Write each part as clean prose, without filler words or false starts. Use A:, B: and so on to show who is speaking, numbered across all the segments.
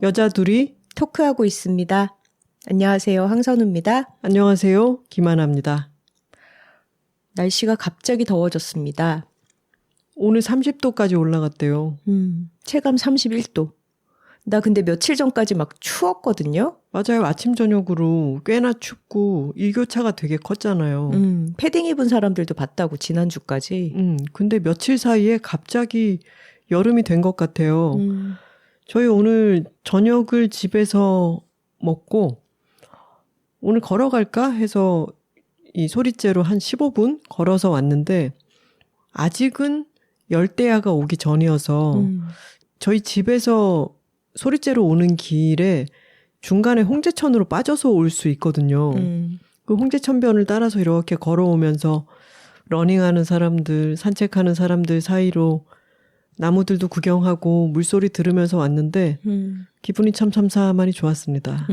A: 여자 둘이
B: 토크하고 있습니다. 안녕하세요. 황선우입니다.
A: 안녕하세요. 김하나입니다.
B: 날씨가 갑자기 더워졌습니다.
A: 오늘 30도까지 올라갔대요.
B: 체감 31도. 나 근데 며칠 전까지 막 추웠거든요.
A: 맞아요. 아침 저녁으로 꽤나 춥고 일교차가 되게 컸잖아요.
B: 패딩 입은 사람들도 봤다고 지난주까지.
A: 근데 며칠 사이에 갑자기 여름이 된 것 같아요. 저희 오늘 저녁을 집에서 먹고 오늘 걸어갈까 해서 이 소리째로 한 15분 걸어서 왔는데 아직은 열대야가 오기 전이어서 저희 집에서 소리째로 오는 길에 중간에 홍제천으로 빠져서 올 수 있거든요. 그 홍제천변을 따라서 이렇게 걸어오면서 러닝하는 사람들, 산책하는 사람들 사이로 나무들도 구경하고 물소리 들으면서 왔는데 기분이 참 참삼하니 좋았습니다.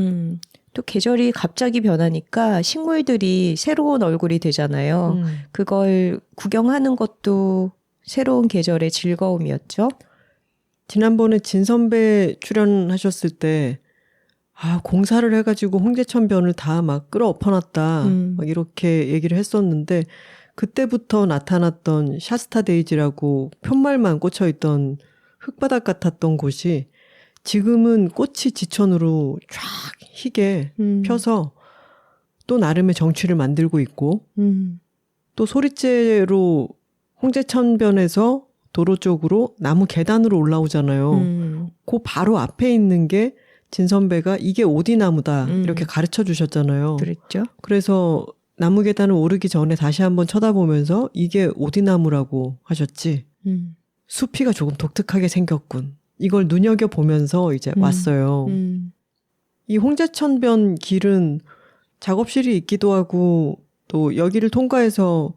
B: 또 계절이 갑자기 변하니까 식물들이 새로운 얼굴이 되잖아요. 그걸 구경하는 것도 새로운 계절의 즐거움이었죠.
A: 지난번에 진 선배 출연하셨을 때 공사를 해가지고 홍제천변을 다 막 끌어엎어놨다 막 이렇게 얘기를 했었는데 그때부터 나타났던 샤스타 데이지라고 푯말만 꽂혀있던 흙바닥 같았던 곳이 지금은 꽃이 지천으로 쫙 희게 펴서 또 나름의 정취를 만들고 있고 또 소리째로 홍제천변에서 도로 쪽으로 나무 계단으로 올라오잖아요. 그 바로 앞에 있는 게 진 선배가 이게 오디나무다 이렇게 가르쳐 주셨잖아요.
B: 그랬죠.
A: 그래서 나무 계단을 오르기 전에 다시 한번 쳐다보면서 이게 오디나무라고 하셨지. 수피가 조금 독특하게 생겼군. 이걸 눈여겨보면서 이제 왔어요. 이 홍제천변 길은 작업실이 있기도 하고 또 여기를 통과해서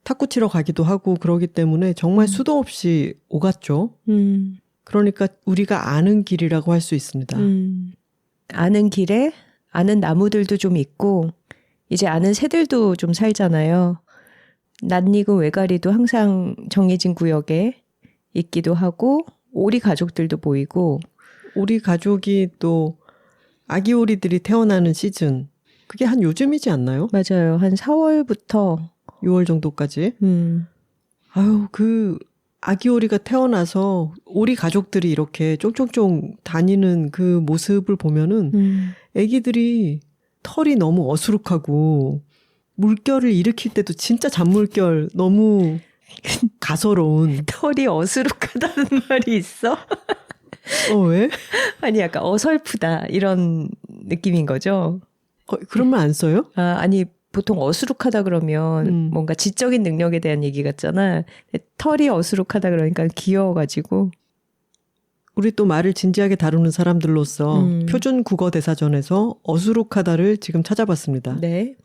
A: 탁구 치러 가기도 하고 그러기 때문에 정말 수도 없이 오갔죠. 그러니까 우리가 아는 길이라고 할 수 있습니다.
B: 아는 길에 아는 나무들도 좀 있고 이제 아는 새들도 좀 살잖아요. 낯익은 외가리도 항상 정해진 구역에 있기도 하고 오리 가족들도 보이고
A: 오리 가족이 또 아기 오리들이 태어나는 시즌 그게 한 요즘이지 않나요?
B: 맞아요. 한 4월부터
A: 6월 정도까지. 아유 그 아기 오리가 태어나서 오리 가족들이 이렇게 쫑쫑쫑 다니는 그 모습을 보면은 아기들이 털이 너무 어수룩하고 물결을 일으킬 때도 진짜 잔물결 너무 가소로운.
B: 털이 어수룩하다는 말이 있어?
A: 왜?
B: 아니 약간 어설프다 이런 느낌인 거죠.
A: 그런 말 안 써요?
B: 아니 보통 어수룩하다 그러면 뭔가 지적인 능력에 대한 얘기 같잖아. 털이 어수룩하다 그러니까 귀여워가지고.
A: 우리 또 말을 진지하게 다루는 사람들로서 표준 국어 대사전에서 어수룩하다를 지금 찾아봤습니다.
B: 네.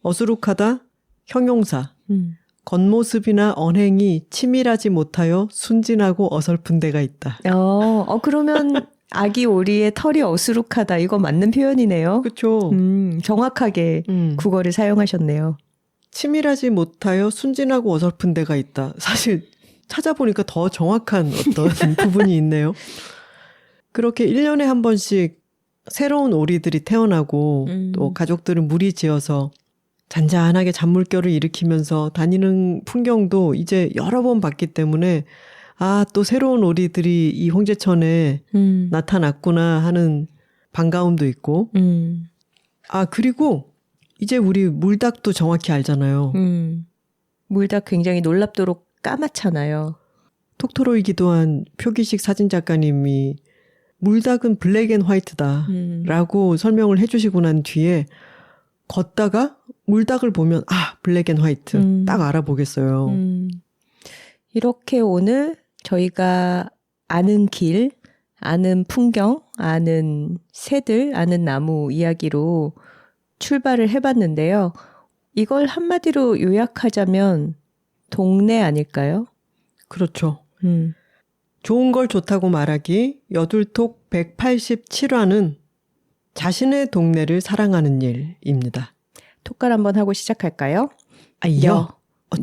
A: 어수룩하다, 형용사. 겉모습이나 언행이 치밀하지 못하여 순진하고 어설픈 데가 있다.
B: 그러면 아기 오리의 털이 어수룩하다. 이거 맞는 표현이네요.
A: 그렇죠.
B: 정확하게 국어를 사용하셨네요.
A: 치밀하지 못하여 순진하고 어설픈 데가 있다. 사실 찾아보니까 더 정확한 어떤 부분이 있네요. 그렇게 1년에 한 번씩 새로운 오리들이 태어나고 또 가족들은 무리지어서 잔잔하게 잔물결을 일으키면서 다니는 풍경도 이제 여러 번 봤기 때문에 또 새로운 오리들이 이 홍제천에 나타났구나 하는 반가움도 있고 그리고 이제 우리 물닭도 정확히 알잖아요.
B: 물닭 굉장히 놀랍도록 까맣잖아요.
A: 톡토로이기도 한 표기식 사진작가님이 물닭은 블랙 앤 화이트다 라고 설명을 해주시고 난 뒤에 걷다가 물닭을 보면 블랙 앤 화이트 딱 알아보겠어요.
B: 이렇게 오늘 저희가 아는 길, 아는 풍경, 아는 새들, 아는 나무 이야기로 출발을 해봤는데요. 이걸 한마디로 요약하자면 동네 아닐까요?
A: 그렇죠. 좋은 걸 좋다고 말하기, 여둘톡 187화는 자신의 동네를 사랑하는 일입니다.
B: 톡갈 한번 하고 시작할까요?
A: 여,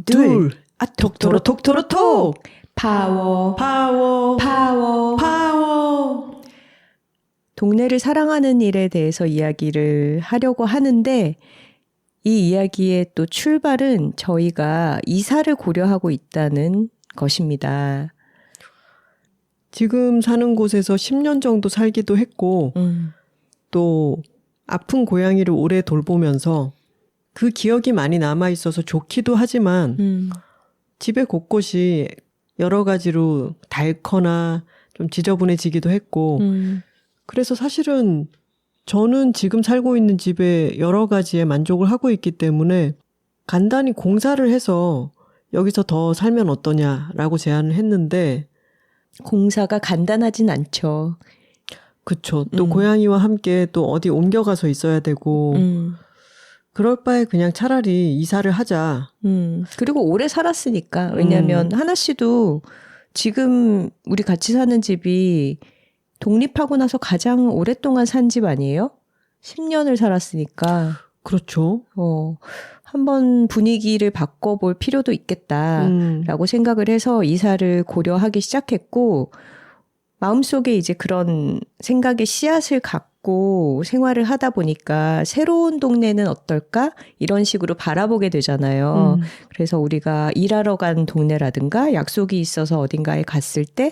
A: 둘, 톡토로 톡토로 톡!
B: 파워,
A: 파워,
B: 파워,
A: 파워!
B: 동네를 사랑하는 일에 대해서 이야기를 하려고 하는데 이 이야기의 또 출발은 저희가 이사를 고려하고 있다는 것입니다.
A: 지금 사는 곳에서 10년 정도 살기도 했고 또 아픈 고양이를 오래 돌보면서 그 기억이 많이 남아있어서 좋기도 하지만 집의 곳곳이 여러 가지로 닳거나 좀 지저분해지기도 했고 그래서 사실은 저는 지금 살고 있는 집에 여러 가지에 만족을 하고 있기 때문에 간단히 공사를 해서 여기서 더 살면 어떠냐라고 제안을 했는데
B: 공사가 간단하진 않죠.
A: 그쵸. 또 고양이와 함께 또 어디 옮겨가서 있어야 되고 그럴 바에 그냥 차라리 이사를 하자.
B: 그리고 오래 살았으니까. 왜냐하면 하나 씨도 지금 우리 같이 사는 집이 독립하고 나서 가장 오랫동안 산 집 아니에요? 10년을 살았으니까.
A: 그렇죠.
B: 한번 분위기를 바꿔볼 필요도 있겠다라고 생각을 해서 이사를 고려하기 시작했고 마음속에 이제 그런 생각의 씨앗을 갖고 생활을 하다 보니까 새로운 동네는 어떨까? 이런 식으로 바라보게 되잖아요. 그래서 우리가 일하러 간 동네라든가 약속이 있어서 어딘가에 갔을 때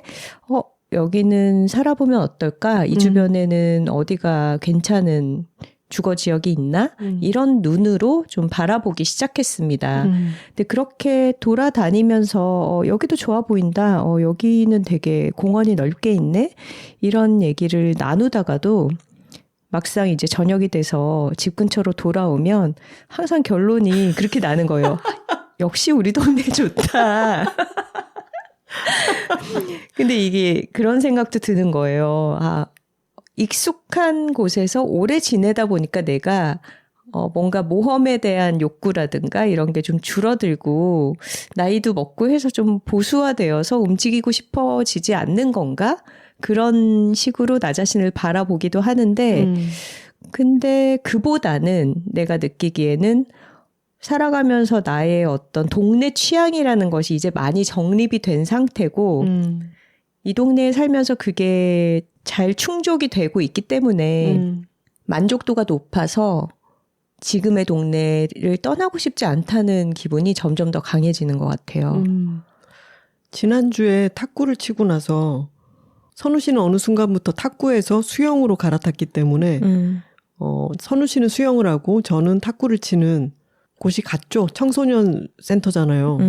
B: 여기는 살아보면 어떨까? 이 주변에는 어디가 괜찮은 주거 지역이 있나? 이런 눈으로 좀 바라보기 시작했습니다. 근데 그렇게 돌아다니면서 여기도 좋아 보인다. 여기는 되게 공원이 넓게 있네. 이런 얘기를 나누다가도 막상 이제 저녁이 돼서 집 근처로 돌아오면 항상 결론이 그렇게 나는 거예요. 역시 우리 동네 좋다. 근데 이게 그런 생각도 드는 거예요. 익숙한 곳에서 오래 지내다 보니까 내가 뭔가 모험에 대한 욕구라든가 이런 게 좀 줄어들고 나이도 먹고 해서 좀 보수화되어서 움직이고 싶어지지 않는 건가? 그런 식으로 나 자신을 바라보기도 하는데 근데 그보다는 내가 느끼기에는 살아가면서 나의 어떤 동네 취향이라는 것이 이제 많이 정립이 된 상태고 이 동네에 살면서 그게 잘 충족이 되고 있기 때문에 만족도가 높아서 지금의 동네를 떠나고 싶지 않다는 기분이 점점 더 강해지는 것 같아요.
A: 지난주에 탁구를 치고 나서 선우 씨는 어느 순간부터 탁구에서 수영으로 갈아탔기 때문에 선우 씨는 수영을 하고 저는 탁구를 치는 곳이 같죠. 청소년 센터잖아요.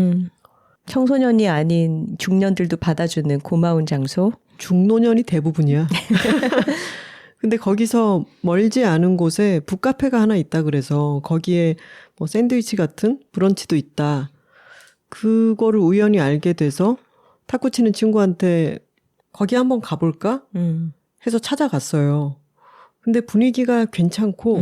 B: 청소년이 아닌 중년들도 받아주는 고마운 장소.
A: 중노년이 대부분이야. 근데 거기서 멀지 않은 곳에 북카페가 하나 있다 그래서 거기에 뭐 샌드위치 같은 브런치도 있다. 그거를 우연히 알게 돼서 탁구 치는 친구한테 거기 한번 가볼까? 해서 찾아갔어요. 근데 분위기가 괜찮고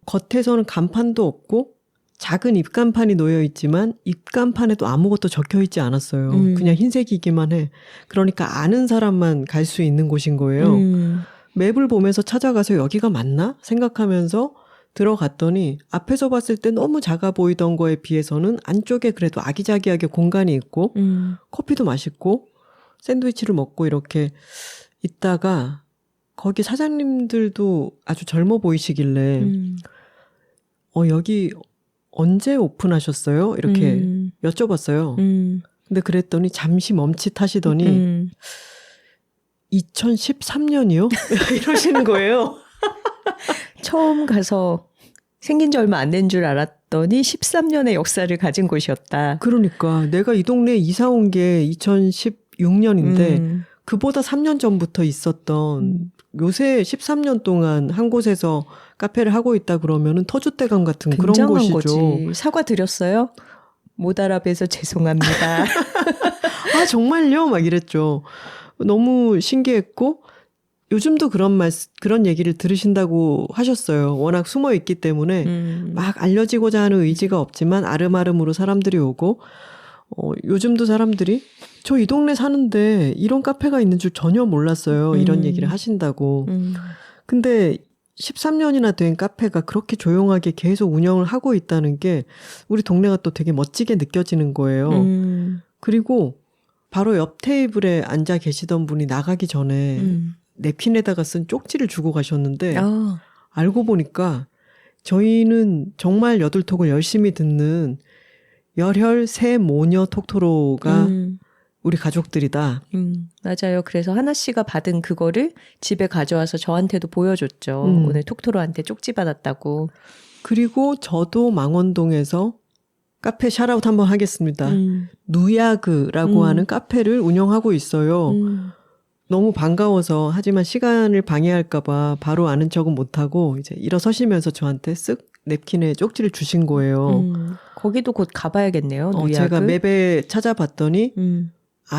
A: 겉에서는 간판도 없고 작은 입간판이 놓여 있지만 입간판에도 아무것도 적혀 있지 않았어요. 그냥 흰색이기만 해. 그러니까 아는 사람만 갈 수 있는 곳인 거예요. 맵을 보면서 찾아가서 여기가 맞나? 생각하면서 들어갔더니 앞에서 봤을 때 너무 작아 보이던 거에 비해서는 안쪽에 그래도 아기자기하게 공간이 있고 커피도 맛있고 샌드위치를 먹고 이렇게 있다가 거기 사장님들도 아주 젊어 보이시길래 여기 언제 오픈하셨어요? 이렇게 여쭤봤어요. 근데 그랬더니 잠시 멈칫하시더니 2013년이요? 이러시는 거예요.
B: 처음 가서 생긴 지 얼마 안 된 줄 알았더니 13년의 역사를 가진 곳이었다.
A: 그러니까 내가 이 동네에 이사 온 게 2016년인데 그보다 3년 전부터 있었던 요새 13년 동안 한 곳에서 카페를 하고 있다 그러면은 터줏대감 같은 그런 곳이죠.
B: 거지. 사과 드렸어요? 못 알아뵈서 죄송합니다.
A: 아 정말요? 막 이랬죠. 너무 신기했고 요즘도 그런 얘기를 들으신다고 하셨어요. 워낙 숨어 있기 때문에 막 알려지고자 하는 의지가 없지만 아름아름으로 사람들이 오고 요즘도 사람들이 저 이 동네 사는데 이런 카페가 있는 줄 전혀 몰랐어요. 이런 얘기를 하신다고. 근데 13년이나 된 카페가 그렇게 조용하게 계속 운영을 하고 있다는 게 우리 동네가 또 되게 멋지게 느껴지는 거예요. 그리고 바로 옆 테이블에 앉아 계시던 분이 나가기 전에 냅킨에다가 쓴 쪽지를 주고 가셨는데 알고 보니까 저희는 정말 여둘톡을 열심히 듣는 열혈 새 모녀 톡토로가 우리 가족들이다.
B: 맞아요. 그래서 하나 씨가 받은 그거를 집에 가져와서 저한테도 보여줬죠. 오늘 톡토로한테 쪽지 받았다고.
A: 그리고 저도 망원동에서 카페 샤라웃 한번 하겠습니다. 누야그라고 하는 카페를 운영하고 있어요. 너무 반가워서 하지만 시간을 방해할까봐 바로 아는 척은 못하고 이제 일어서시면서 저한테 쓱 냅킨에 쪽지를 주신 거예요.
B: 거기도 곧 가봐야겠네요. 누야그.
A: 제가 맵에 찾아봤더니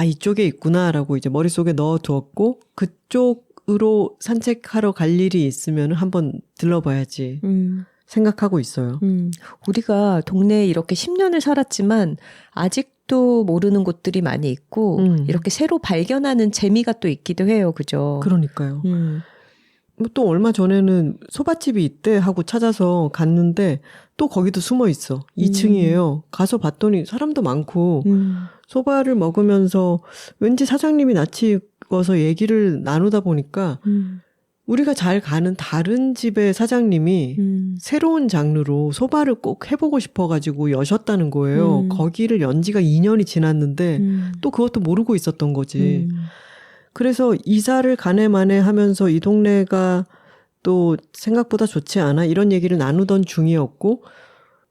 A: 이쪽에 있구나라고 이제 머릿속에 넣어두었고 그쪽으로 산책하러 갈 일이 있으면 한번 들러봐야지 생각하고 있어요.
B: 우리가 동네에 이렇게 10년을 살았지만 아직도 모르는 곳들이 많이 있고 이렇게 새로 발견하는 재미가 또 있기도 해요. 그죠?
A: 그러니까요. 또 얼마 전에는 소바집이 있대 하고 찾아서 갔는데 또 거기도 숨어 있어. 2층이에요. 가서 봤더니 사람도 많고 소바를 먹으면서 왠지 사장님이 낯이 익어서 얘기를 나누다 보니까 우리가 잘 가는 다른 집의 사장님이 새로운 장르로 소바를 꼭 해보고 싶어가지고 여셨다는 거예요. 거기를 연 지가 2년이 지났는데 또 그것도 모르고 있었던 거지. 그래서 이사를 가네 마네 하면서 이 동네가 또 생각보다 좋지 않아 이런 얘기를 나누던 중이었고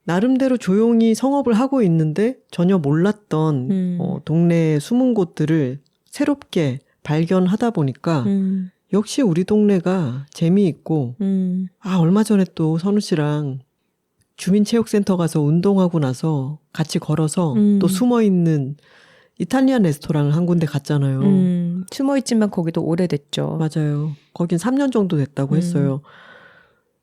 A: 나름대로 조용히 성업을 하고 있는데 전혀 몰랐던 동네의 숨은 곳들을 새롭게 발견하다 보니까 역시 우리 동네가 재미있고 얼마 전에 또 선우 씨랑 주민체육센터 가서 운동하고 나서 같이 걸어서 또 숨어있는 이탈리안 레스토랑을 한 군데 갔잖아요.
B: 숨어있지만 거기도 오래됐죠.
A: 맞아요. 거긴 3년 정도 됐다고 했어요.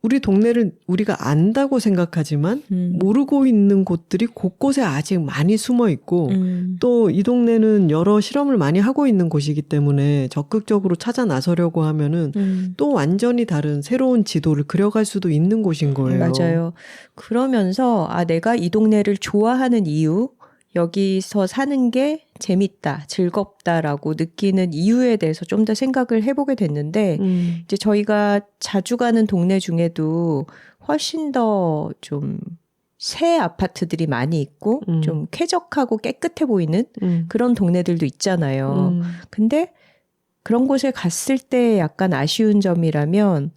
A: 우리 동네를 우리가 안다고 생각하지만 모르고 있는 곳들이 곳곳에 아직 많이 숨어 있고 또 이 동네는 여러 실험을 많이 하고 있는 곳이기 때문에 적극적으로 찾아 나서려고 하면은 또 완전히 다른 새로운 지도를 그려갈 수도 있는 곳인 거예요.
B: 맞아요. 그러면서 내가 이 동네를 좋아하는 이유, 여기서 사는 게 재밌다, 즐겁다라고 느끼는 이유에 대해서 좀 더 생각을 해보게 됐는데 이제 저희가 자주 가는 동네 중에도 훨씬 더 좀 새 아파트들이 많이 있고 좀 쾌적하고 깨끗해 보이는 그런 동네들도 있잖아요. 근데 그런 곳에 갔을 때 약간 아쉬운 점이라면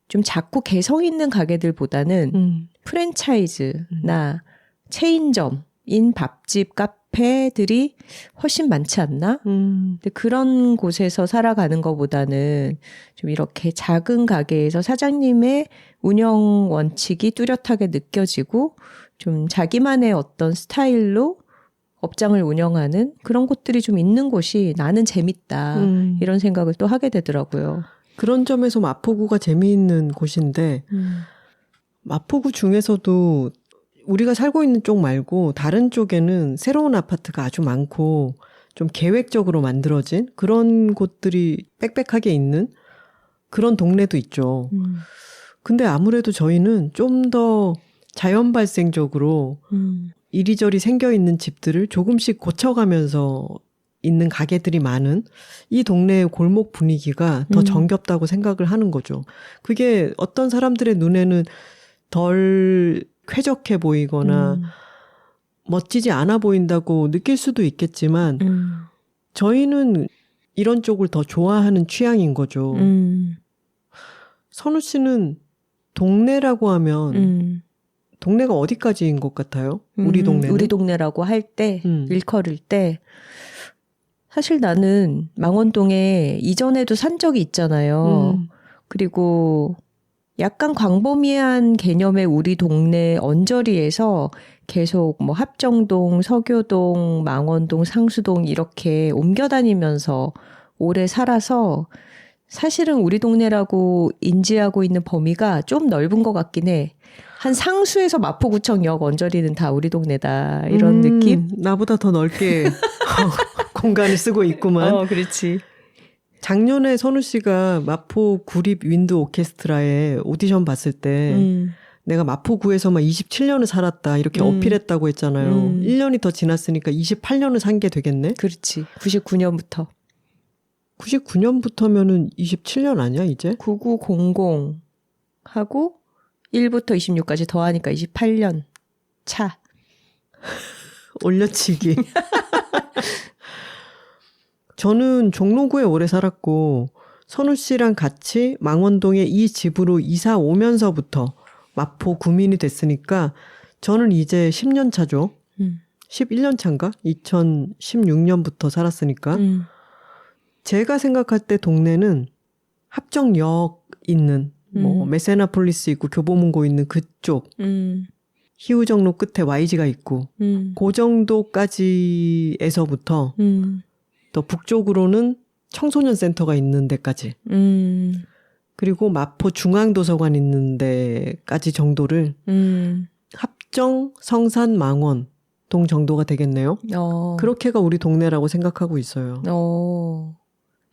B: 좀 작고 개성 있는 가게들보다는 프랜차이즈나 체인점인 밥집, 카페들이 훨씬 많지 않나? 근데 그런 곳에서 살아가는 것보다는 좀 이렇게 작은 가게에서 사장님의 운영 원칙이 뚜렷하게 느껴지고 좀 자기만의 어떤 스타일로 업장을 운영하는 그런 곳들이 좀 있는 곳이 나는 재밌다. 이런 생각을 또 하게 되더라고요.
A: 그런 점에서 마포구가 재미있는 곳인데 마포구 중에서도 우리가 살고 있는 쪽 말고 다른 쪽에는 새로운 아파트가 아주 많고 좀 계획적으로 만들어진 그런 곳들이 빽빽하게 있는 그런 동네도 있죠. 근데 아무래도 저희는 좀 더 자연 발생적으로 이리저리 생겨 있는 집들을 조금씩 고쳐가면서 있는 가게들이 많은 이 동네의 골목 분위기가 더 정겹다고 생각을 하는 거죠. 그게 어떤 사람들의 눈에는 덜 쾌적해 보이거나 멋지지 않아 보인다고 느낄 수도 있겠지만 저희는 이런 쪽을 더 좋아하는 취향인 거죠. 선우 씨는 동네라고 하면 동네가 어디까지인 것 같아요? 우리 동네는?
B: 우리 동네라고 할 때, 일컬을 때 사실 나는 망원동에 이전에도 산 적이 있잖아요. 그리고 약간 광범위한 개념의 우리 동네 언저리에서 계속 뭐 합정동, 서교동, 망원동, 상수동 이렇게 옮겨 다니면서 오래 살아서 사실은 우리 동네라고 인지하고 있는 범위가 좀 넓은 것 같긴 해. 한 상수에서 마포구청역 언저리는 다 우리 동네다 이런 느낌?
A: 나보다 더 넓게 공간을 쓰고 있구만.
B: 그렇지.
A: 작년에 선우 씨가 마포 구립 윈드 오케스트라에 오디션 봤을 때 내가 마포구에서만 27년을 살았다 이렇게 어필했다고 했잖아요. 1년이 더 지났으니까 28년을 산 게 되겠네?
B: 그렇지. 99년부터.
A: 99년부터면은 27년 아니야 이제?
B: 9900 하고 1부터 26까지 더하니까 28년 차.
A: 올려치기. 저는 종로구에 오래 살았고 선우 씨랑 같이 망원동에 이 집으로 이사 오면서부터 마포 구민이 됐으니까 저는 이제 10년 차죠. 11년 차인가? 2016년부터 살았으니까. 제가 생각할 때 동네는 합정역 있는 뭐 메세나폴리스 있고 교보문고 있는 그쪽 희우정로 끝에 YG가 있고 그 정도까지에서부터 더 북쪽으로는 청소년 센터가 있는 데까지 그리고 마포 중앙도서관 있는 데까지 정도를 합정, 성산, 망원 동 정도가 되겠네요. 그렇게가 우리 동네라고 생각하고 있어요.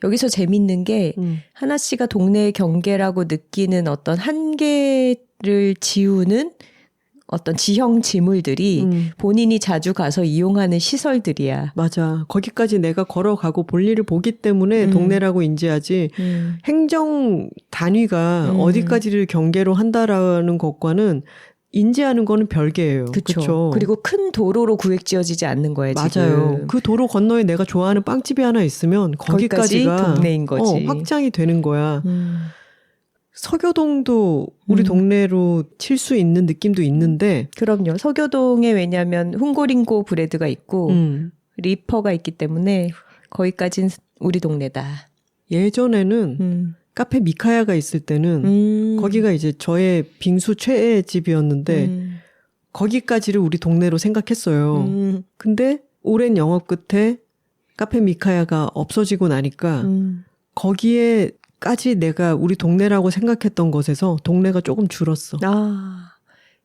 B: 여기서 재밌는 게 하나 씨가 동네의 경계라고 느끼는 어떤 한계를 지우는 어떤 지형 지물들이 본인이 자주 가서 이용하는 시설들이야.
A: 맞아. 거기까지 내가 걸어가고 볼일을 보기 때문에 동네라고 인지하지 행정 단위가 어디까지를 경계로 한다라는 것과는 인지하는 거는 별개예요.
B: 그렇죠. 그리고 큰 도로로 구획 지어지지 않는 거예요.
A: 맞아요.
B: 지금.
A: 그 도로 건너에 내가 좋아하는 빵집이 하나 있으면 거기까지가
B: 동네인 거지.
A: 확장이 되는 거야. 서교동도 우리 동네로 칠 수 있는 느낌도 있는데
B: 그럼요. 서교동에 왜냐하면 훈고링고 브레드가 있고 리퍼가 있기 때문에 거기까진 우리 동네다.
A: 예전에는 카페 미카야가 있을 때는 거기가 이제 저의 빙수 최애 집이었는데 거기까지를 우리 동네로 생각했어요. 근데 오랜 영업 끝에 카페 미카야가 없어지고 나니까 거기에까지 내가 우리 동네라고 생각했던 것에서 동네가 조금 줄었어.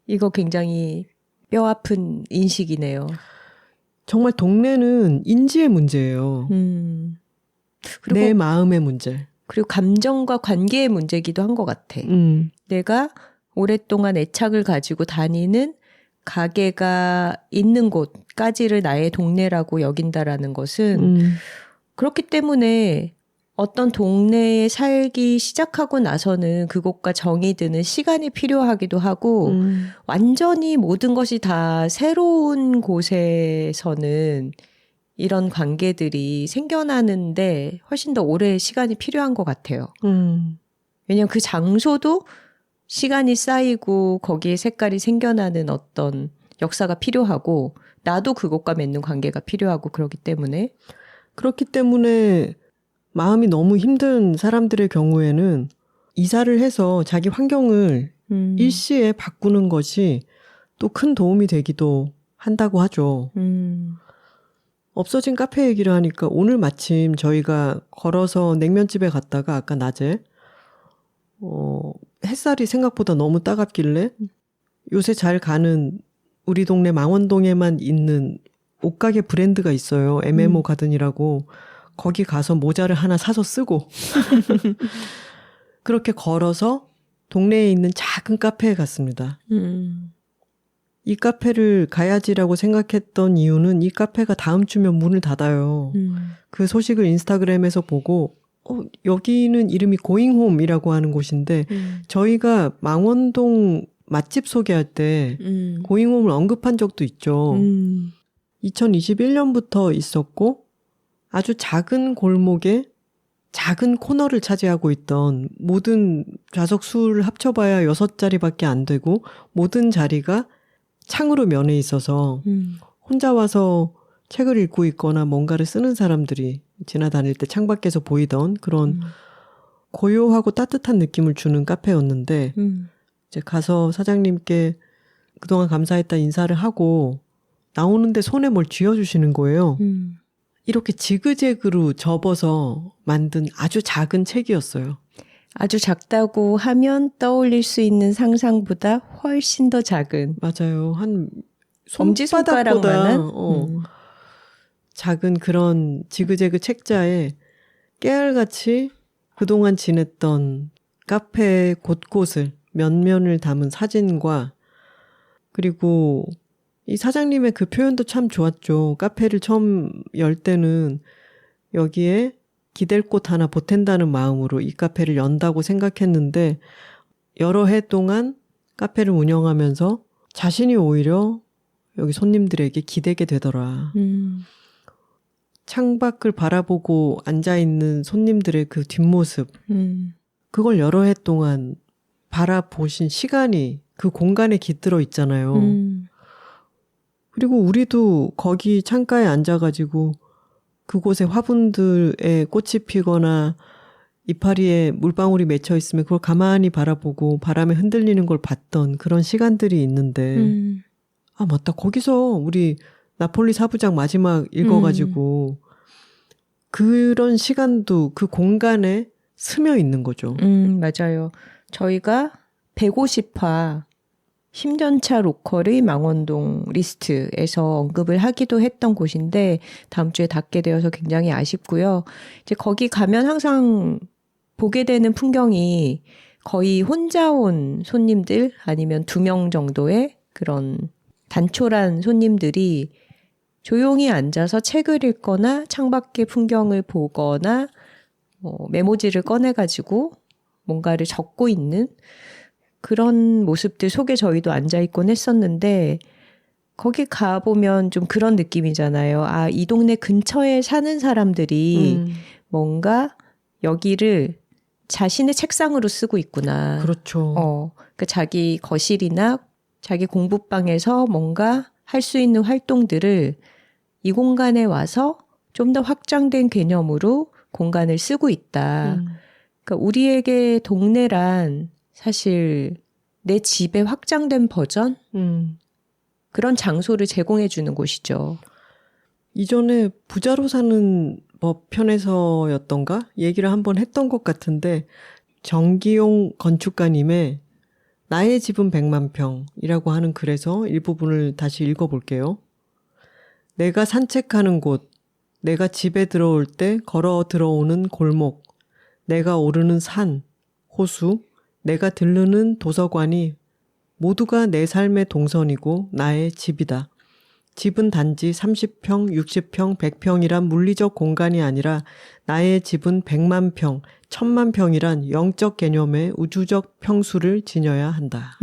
B: 이거 굉장히 뼈 아픈 인식이네요.
A: 정말 동네는 인지의 문제예요.
B: 그리고
A: 내 마음의 문제.
B: 그리고 감정과 관계의 문제이기도 한 것 같아. 내가 오랫동안 애착을 가지고 다니는 가게가 있는 곳까지를 나의 동네라고 여긴다라는 것은 그렇기 때문에 어떤 동네에 살기 시작하고 나서는 그곳과 정이 드는 시간이 필요하기도 하고 완전히 모든 것이 다 새로운 곳에서는 이런 관계들이 생겨나는데 훨씬 더 오래 시간이 필요한 것 같아요. 왜냐하면 그 장소도 시간이 쌓이고 거기에 색깔이 생겨나는 어떤 역사가 필요하고 나도 그것과 맺는 관계가 필요하고 그렇기 때문에
A: 그렇기 때문에 마음이 너무 힘든 사람들의 경우에는 이사를 해서 자기 환경을 일시에 바꾸는 것이 또 큰 도움이 되기도 한다고 하죠. 없어진 카페 얘기를 하니까 오늘 마침 저희가 걸어서 냉면집에 갔다가 아까 낮에 햇살이 생각보다 너무 따갑길래 요새 잘 가는 우리 동네 망원동에만 있는 옷가게 브랜드가 있어요. MMO 가든이라고. 거기 가서 모자를 하나 사서 쓰고 그렇게 걸어서 동네에 있는 작은 카페에 갔습니다. 이 카페를 가야지라고 생각했던 이유는 이 카페가 다음 주면 문을 닫아요. 그 소식을 인스타그램에서 보고 여기는 이름이 고잉홈이라고 하는 곳인데 저희가 망원동 맛집 소개할 때 고잉홈을 언급한 적도 있죠. 2021년부터 있었고 아주 작은 골목에 작은 코너를 차지하고 있던 모든 좌석 수를 합쳐봐야 6자리밖에 안 되고 모든 자리가 창으로 면해 있어서 혼자 와서 책을 읽고 있거나 뭔가를 쓰는 사람들이 지나다닐 때 창밖에서 보이던 그런 고요하고 따뜻한 느낌을 주는 카페였는데 이제 가서 사장님께 그동안 감사했다 인사를 하고 나오는데 손에 뭘 쥐어주시는 거예요. 이렇게 지그재그로 접어서 만든 아주 작은 책이었어요.
B: 아주 작다고 하면 떠올릴 수 있는 상상보다 훨씬 더 작은.
A: 맞아요. 한
B: 엄지손가락보다
A: 손바닥보다 작은 그런 지그재그 책자에 깨알같이 그동안 지냈던 카페 곳곳을 면면을 담은 사진과 그리고 이 사장님의 그 표현도 참 좋았죠. 카페를 처음 열 때는 여기에 기댈 곳 하나 보탠다는 마음으로 이 카페를 연다고 생각했는데 여러 해 동안 카페를 운영하면서 자신이 오히려 여기 손님들에게 기대게 되더라. 창밖을 바라보고 앉아있는 손님들의 그 뒷모습 그걸 여러 해 동안 바라보신 시간이 그 공간에 깃들어 있잖아요. 그리고 우리도 거기 창가에 앉아가지고 그곳에 화분들에 꽃이 피거나 이파리에 물방울이 맺혀 있으면 그걸 가만히 바라보고 바람에 흔들리는 걸 봤던 그런 시간들이 있는데 아 맞다. 거기서 우리 나폴리 사부작 마지막 읽어가지고 그런 시간도 그 공간에 스며 있는 거죠.
B: 맞아요. 저희가 150화 힘전차 로컬의 망원동 리스트에서 언급을 하기도 했던 곳인데 다음 주에 닫게 되어서 굉장히 아쉽고요. 이제 거기 가면 항상 보게 되는 풍경이 거의 혼자 온 손님들 아니면 2명 정도의 그런 단촐한 손님들이 조용히 앉아서 책을 읽거나 창밖의 풍경을 보거나 메모지를 꺼내가지고 뭔가를 적고 있는 그런 모습들 속에 저희도 앉아있곤 했었는데 거기 가보면 좀 그런 느낌이잖아요. 아, 이 동네 근처에 사는 사람들이 뭔가 여기를 자신의 책상으로 쓰고 있구나.
A: 그렇죠.
B: 그 자기 거실이나 자기 공부방에서 뭔가 할 수 있는 활동들을 이 공간에 와서 좀 더 확장된 개념으로 공간을 쓰고 있다. 그러니까 우리에게 동네란 사실 내 집의 확장된 버전? 그런 장소를 제공해 주는 곳이죠.
A: 이전에 부자로 사는 법 편에서였던가 얘기를 한번 했던 것 같은데 정기용 건축가님의 나의 집은 100만 평이라고 하는 글에서 일부분을 다시 읽어볼게요. 내가 산책하는 곳, 내가 집에 들어올 때 걸어 들어오는 골목, 내가 오르는 산, 호수, 내가 들르는 도서관이 모두가 내 삶의 동선이고 나의 집이다. 집은 단지 30평, 60평, 100평이란 물리적 공간이 아니라 나의 집은 100만 평, 1000만 평이란 영적 개념의 우주적 평수를 지녀야 한다.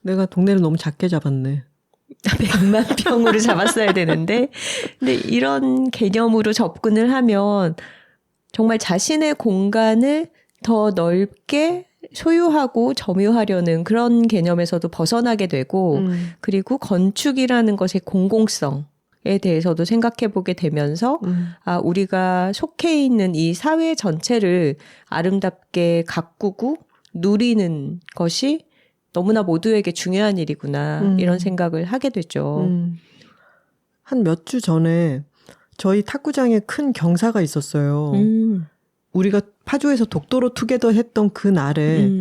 A: 내가 동네를 너무 작게 잡았네.
B: 100만 평으로 잡았어야 되는데 근데 이런 개념으로 접근을 하면 정말 자신의 공간을 더 넓게 소유하고 점유하려는 그런 개념에서도 벗어나게 되고 그리고 건축이라는 것의 공공성에 대해서도 생각해 보게 되면서 아, 우리가 속해 있는 이 사회 전체를 아름답게 가꾸고 누리는 것이 너무나 모두에게 중요한 일이구나 이런 생각을 하게 되죠.
A: 한 몇 주 전에 저희 탁구장에 큰 경사가 있었어요. 우리가 파주에서 독도로 투게더 했던 그 날에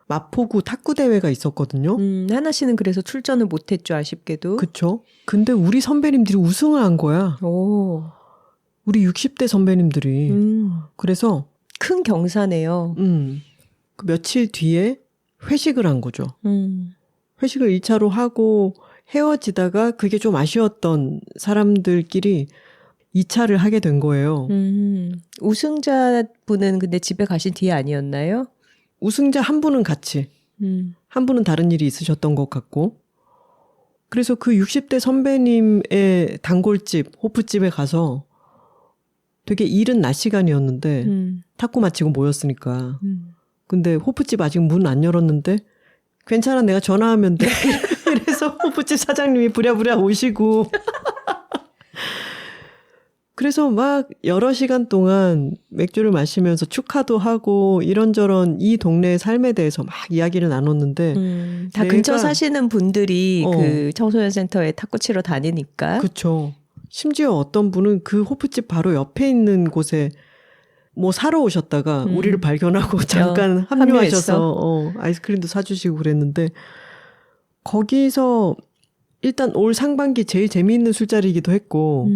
A: 마포구 탁구 대회가 있었거든요.
B: 하나 씨는 그래서 출전을 못했죠, 아쉽게도.
A: 그쵸? 근데 우리 선배님들이 우승을 한 거야.
B: 오.
A: 우리 60대 선배님들이. 그래서
B: 큰 경사네요.
A: 그 며칠 뒤에 회식을 한 거죠. 회식을 1차로 하고 헤어지다가 그게 좀 아쉬웠던 사람들끼리 2차를 하게 된 거예요.
B: 우승자분은 근데 집에 가신 뒤에 아니었나요?
A: 우승자 한 분은 같이, 한 분은 다른 일이 있으셨던 것 같고. 그래서 그 60대 선배님의 단골집, 호프집에 가서 되게 이른 낮 시간이었는데 탁구 마치고 모였으니까. 근데 호프집 아직 문 안 열었는데 괜찮아 내가 전화하면 돼. 그래서 호프집 사장님이 부랴부랴 오시고 그래서 막 여러 시간 동안 맥주를 마시면서 축하도 하고 이런저런 이 동네의 삶에 대해서 막 이야기를 나눴는데
B: 다 근처 사시는 분들이 그 청소년 센터에 탁구 치러 다니니까.
A: 그렇죠. 심지어 어떤 분은 그 호프집 바로 옆에 있는 곳에 뭐 사러 오셨다가 우리를 발견하고 잠깐 합류하셔서 아이스크림도 사주시고 그랬는데 거기서 일단 올 상반기 제일 재미있는 술자리이기도 했고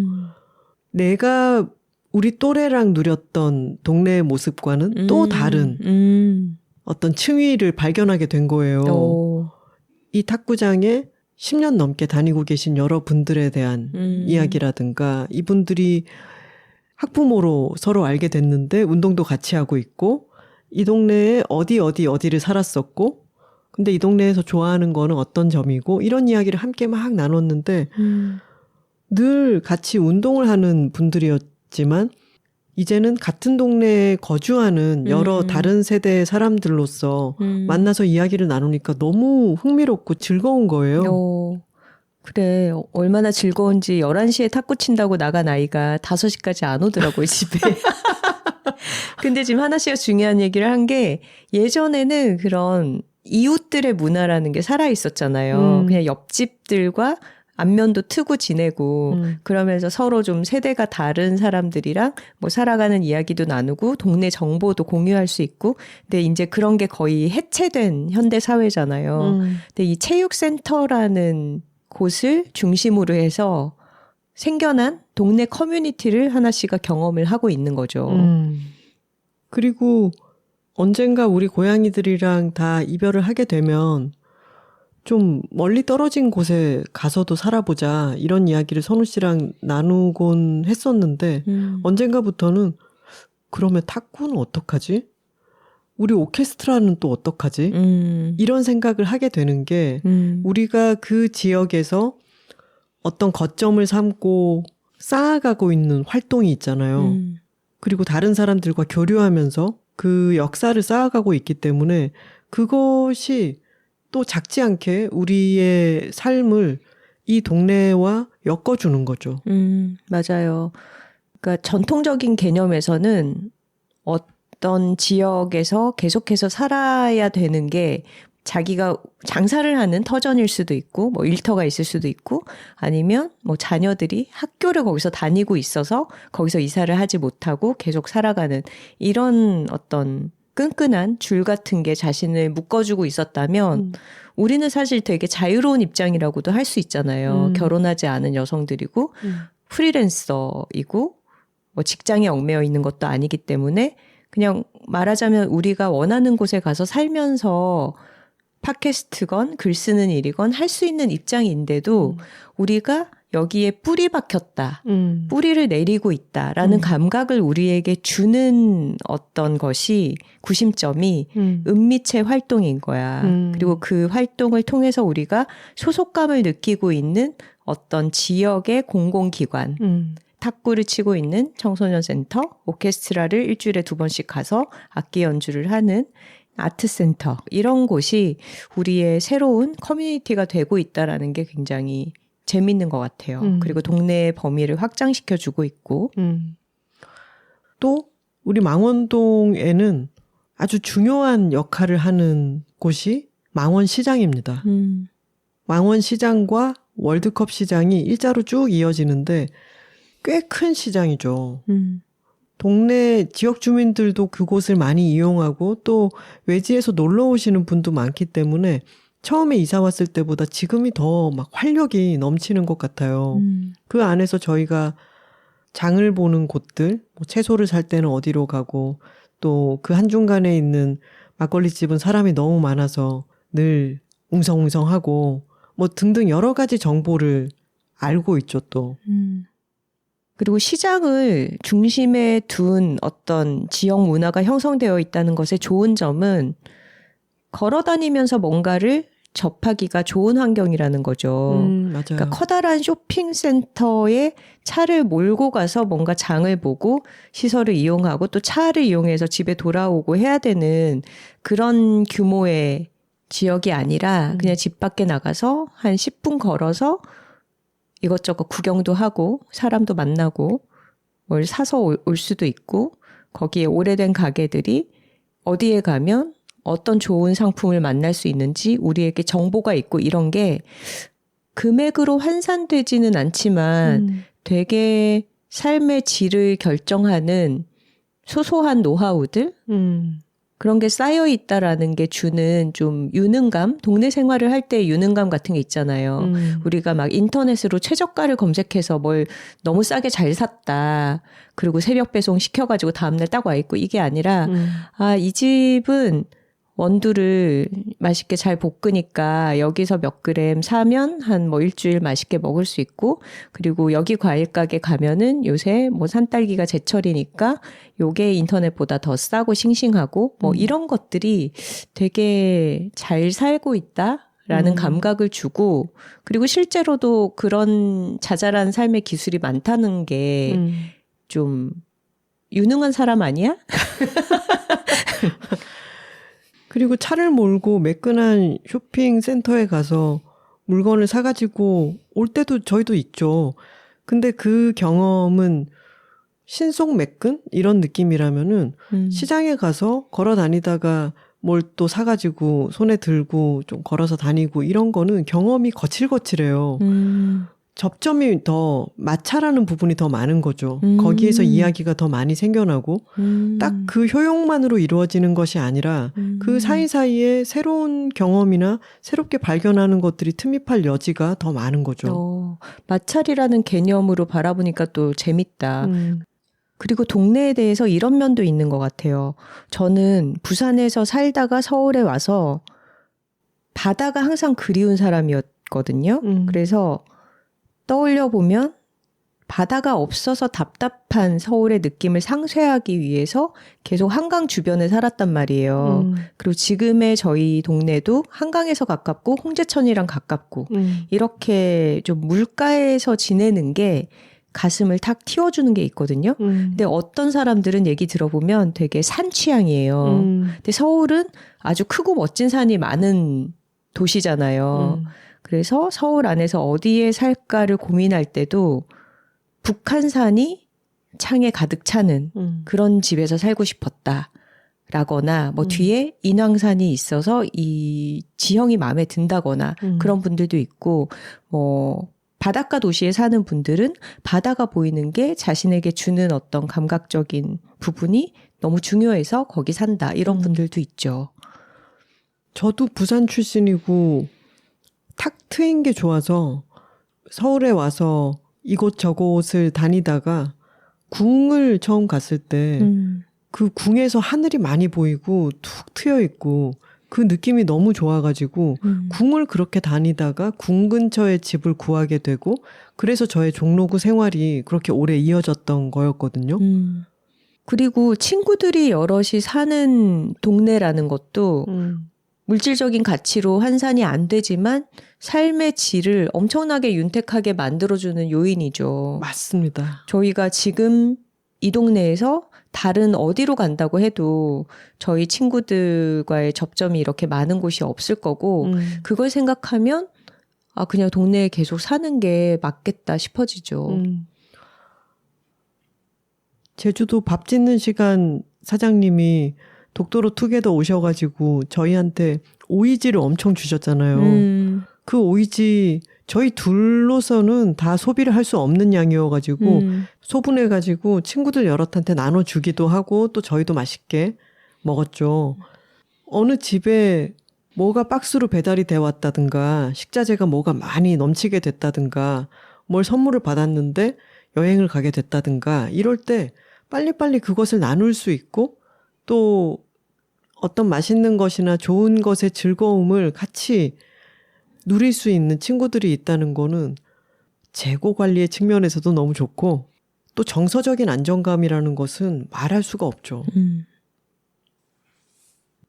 A: 내가 우리 또래랑 누렸던 동네의 모습과는 또 다른 어떤 층위를 발견하게 된 거예요. 이 탁구장에 10년 넘게 다니고 계신 여러분들에 대한 이야기라든가 이분들이 학부모로 서로 알게 됐는데 운동도 같이 하고 있고 이 동네에 어디를 살았었고 근데 이 동네에서 좋아하는 거는 어떤 점이고 이런 이야기를 함께 막 나눴는데 늘 같이 운동을 하는 분들이었지만 이제는 같은 동네에 거주하는 여러 다른 세대의 사람들로서 만나서 이야기를 나누니까 너무 흥미롭고 즐거운 거예요.
B: 그래, 얼마나 즐거운지 11시에 탁구 친다고 나간 아이가 5시까지 안 오더라고요, 집에. 근데 지금 하나 씨가 중요한 얘기를 한 게 예전에는 그런 이웃들의 문화라는 게 살아있었잖아요. 그냥 옆집들과 안면도 트고 지내고 그러면서 서로 좀 세대가 다른 사람들이랑 뭐 살아가는 이야기도 나누고 동네 정보도 공유할 수 있고 근데 이제 그런 게 거의 해체된 현대 사회잖아요. 근데 이 체육센터라는 곳을 중심으로 해서 생겨난 동네 커뮤니티를 하나 씨가 경험을 하고 있는 거죠.
A: 그리고 언젠가 우리 고양이들이랑 다 이별을 하게 되면 좀 멀리 떨어진 곳에 가서도 살아보자 이런 이야기를 선우 씨랑 나누곤 했었는데 언젠가부터는 그러면 탁구는 어떡하지? 우리 오케스트라는 또 어떡하지? 이런 생각을 하게 되는 게 우리가 그 지역에서 어떤 거점을 삼고 쌓아가고 있는 활동이 있잖아요. 그리고 다른 사람들과 교류하면서 그 역사를 쌓아가고 있기 때문에 그것이 또 작지 않게 우리의 삶을 이 동네와 엮어주는 거죠.
B: 맞아요. 그러니까 전통적인 개념에서는 어떤 지역에서 계속해서 살아야 되는 게 자기가 장사를 하는 터전일 수도 있고 뭐 일터가 있을 수도 있고 아니면 뭐 자녀들이 학교를 거기서 다니고 있어서 거기서 이사를 하지 못하고 계속 살아가는 이런 어떤 끈끈한 줄 같은 게 자신을 묶어주고 있었다면 우리는 사실 되게 자유로운 입장이라고도 할 수 있잖아요. 결혼하지 않은 여성들이고 프리랜서이고 뭐 직장에 얽매여 있는 것도 아니기 때문에 그냥 말하자면 우리가 원하는 곳에 가서 살면서 팟캐스트건 글 쓰는 일이건 할 수 있는 입장인데도 우리가 여기에 뿌리 박혔다. 뿌리를 내리고 있다라는 감각을 우리에게 주는 어떤 것이 구심점이 은미체 활동인 거야. 그리고 그 활동을 통해서 우리가 소속감을 느끼고 있는 어떤 지역의 공공기관 탁구를 치고 있는 청소년 센터, 오케스트라를 일주일에 2번씩 가서 악기 연주를 하는 아트센터 이런 곳이 우리의 새로운 커뮤니티가 되고 있다라는 게 굉장히 재밌는 것 같아요. 그리고 동네의 범위를 확장시켜주고 있고
A: 또 우리 망원동에는 아주 중요한 역할을 하는 곳이 망원시장입니다. 망원시장과 월드컵 시장이 일자로 쭉 이어지는데 꽤 큰 시장이죠. 동네 지역 주민들도 그곳을 많이 이용하고 또 외지에서 놀러 오시는 분도 많기 때문에 처음에 이사 왔을 때보다 지금이 더 막 활력이 넘치는 것 같아요. 그 안에서 저희가 장을 보는 곳들, 뭐 채소를 살 때는 어디로 가고 또 그 한중간에 있는 막걸리집은 사람이 너무 많아서 늘 웅성웅성하고 뭐 등등 여러 가지 정보를 알고 있죠 또.
B: 그리고 시장을 중심에 둔 어떤 지역 문화가 형성되어 있다는 것의 좋은 점은 걸어다니면서 뭔가를 접하기가 좋은 환경이라는 거죠.
A: 맞아요.
B: 그러니까 커다란 쇼핑센터에 차를 몰고 가서 뭔가 장을 보고 시설을 이용하고 또 차를 이용해서 집에 돌아오고 해야 되는 그런 규모의 지역이 아니라 그냥 집 밖에 나가서 한 10분 걸어서 이것저것 구경도 하고 사람도 만나고 뭘 사서 올 수도 있고 거기에 오래된 가게들이 어디에 가면 어떤 좋은 상품을 만날 수 있는지 우리에게 정보가 있고 이런 게 금액으로 환산되지는 않지만 되게 삶의 질을 결정하는 소소한 노하우들 그런 게 쌓여 있다라는 게 주는 좀 유능감, 동네 생활을 할 때 유능감 같은 게 있잖아요. 우리가 막 인터넷으로 최저가를 검색해서 뭘 너무 싸게 잘 샀다. 그리고 새벽 배송 시켜가지고 다음날 딱 와 있고 이게 아니라 이 집은 원두를 맛있게 잘 볶으니까 여기서 몇 그램 사면 한 뭐 일주일 맛있게 먹을 수 있고 그리고 여기 과일 가게 가면은 요새 뭐 산딸기가 제철이니까 요게 인터넷보다 더 싸고 싱싱하고 뭐 이런 것들이 되게 잘 살고 있다라는 감각을 주고 그리고 실제로도 그런 자잘한 삶의 기술이 많다는 게 좀 유능한 사람 아니야?
A: 그리고 차를 몰고 매끈한 쇼핑센터에 가서 물건을 사가지고 올 때도 저희도 있죠. 근데 그 경험은 신속매끈? 이런 느낌이라면은 시장에 가서 걸어 다니다가 뭘 또 사가지고 손에 들고 좀 걸어서 다니고 이런 거는 경험이 거칠거칠해요. 접점이 더 마찰하는 부분이 더 많은 거죠. 거기에서 이야기가 더 많이 생겨나고 딱 그 효용만으로 이루어지는 것이 아니라 그 사이사이에 새로운 경험이나 새롭게 발견하는 것들이 틈입할 여지가 더 많은 거죠.
B: 마찰이라는 개념으로 바라보니까 또 재밌다. 그리고 동네에 대해서 이런 면도 있는 것 같아요. 저는 부산에서 살다가 서울에 와서 바다가 항상 그리운 사람이었거든요. 그래서 떠올려 보면 바다가 없어서 답답한 서울의 느낌을 상쇄하기 위해서 계속 한강 주변에 살았단 말이에요. 그리고 지금의 저희 동네도 한강에서 가깝고 홍제천이랑 가깝고 이렇게 좀 물가에서 지내는 게 가슴을 탁 틔워주는 게 있거든요. 근데 어떤 사람들은 얘기 들어보면 되게 산 취향이에요. 근데 서울은 아주 크고 멋진 산이 많은 도시잖아요. 그래서 서울 안에서 어디에 살까를 고민할 때도 북한산이 창에 가득 차는 그런 집에서 살고 싶었다. 라거나 뭐 뒤에 인왕산이 있어서 이 지형이 마음에 든다거나 그런 분들도 있고 뭐 바닷가 도시에 사는 분들은 바다가 보이는 게 자신에게 주는 어떤 감각적인 부분이 너무 중요해서 거기 산다. 이런 분들도 있죠.
A: 저도 부산 출신이고 탁 트인 게 좋아서 서울에 와서 이곳저곳을 다니다가 궁을 처음 갔을 때 그 궁에서 하늘이 많이 보이고 툭 트여 있고 그 느낌이 너무 좋아가지고 궁을 그렇게 다니다가 궁 근처에 집을 구하게 되고 그래서 저의 종로구 생활이 그렇게 오래 이어졌던 거였거든요.
B: 그리고 친구들이 여럿이 사는 동네라는 것도 물질적인 가치로 환산이 안 되지만 삶의 질을 엄청나게 윤택하게 만들어주는 요인이죠.
A: 맞습니다.
B: 저희가 지금 이 동네에서 다른 어디로 간다고 해도 저희 친구들과의 접점이 이렇게 많은 곳이 없을 거고 그걸 생각하면 그냥 동네에 계속 사는 게 맞겠다 싶어지죠.
A: 제주도 밥 짓는 시간 사장님이 독도로 투게더 오셔가지고 저희한테 오이지를 엄청 주셨잖아요. 그 오이지 저희 둘로서는 다 소비를 할 수 없는 양이어가지고 소분해가지고 친구들 여럿한테 나눠주기도 하고 또 저희도 맛있게 먹었죠. 어느 집에 뭐가 박스로 배달이 돼 왔다든가 식자재가 뭐가 많이 넘치게 됐다든가 뭘 선물을 받았는데 여행을 가게 됐다든가 이럴 때 빨리빨리 그것을 나눌 수 있고 또 어떤 맛있는 것이나 좋은 것의 즐거움을 같이 누릴 수 있는 친구들이 있다는 거는 재고 관리의 측면에서도 너무 좋고 또 정서적인 안정감이라는 것은 말할 수가 없죠.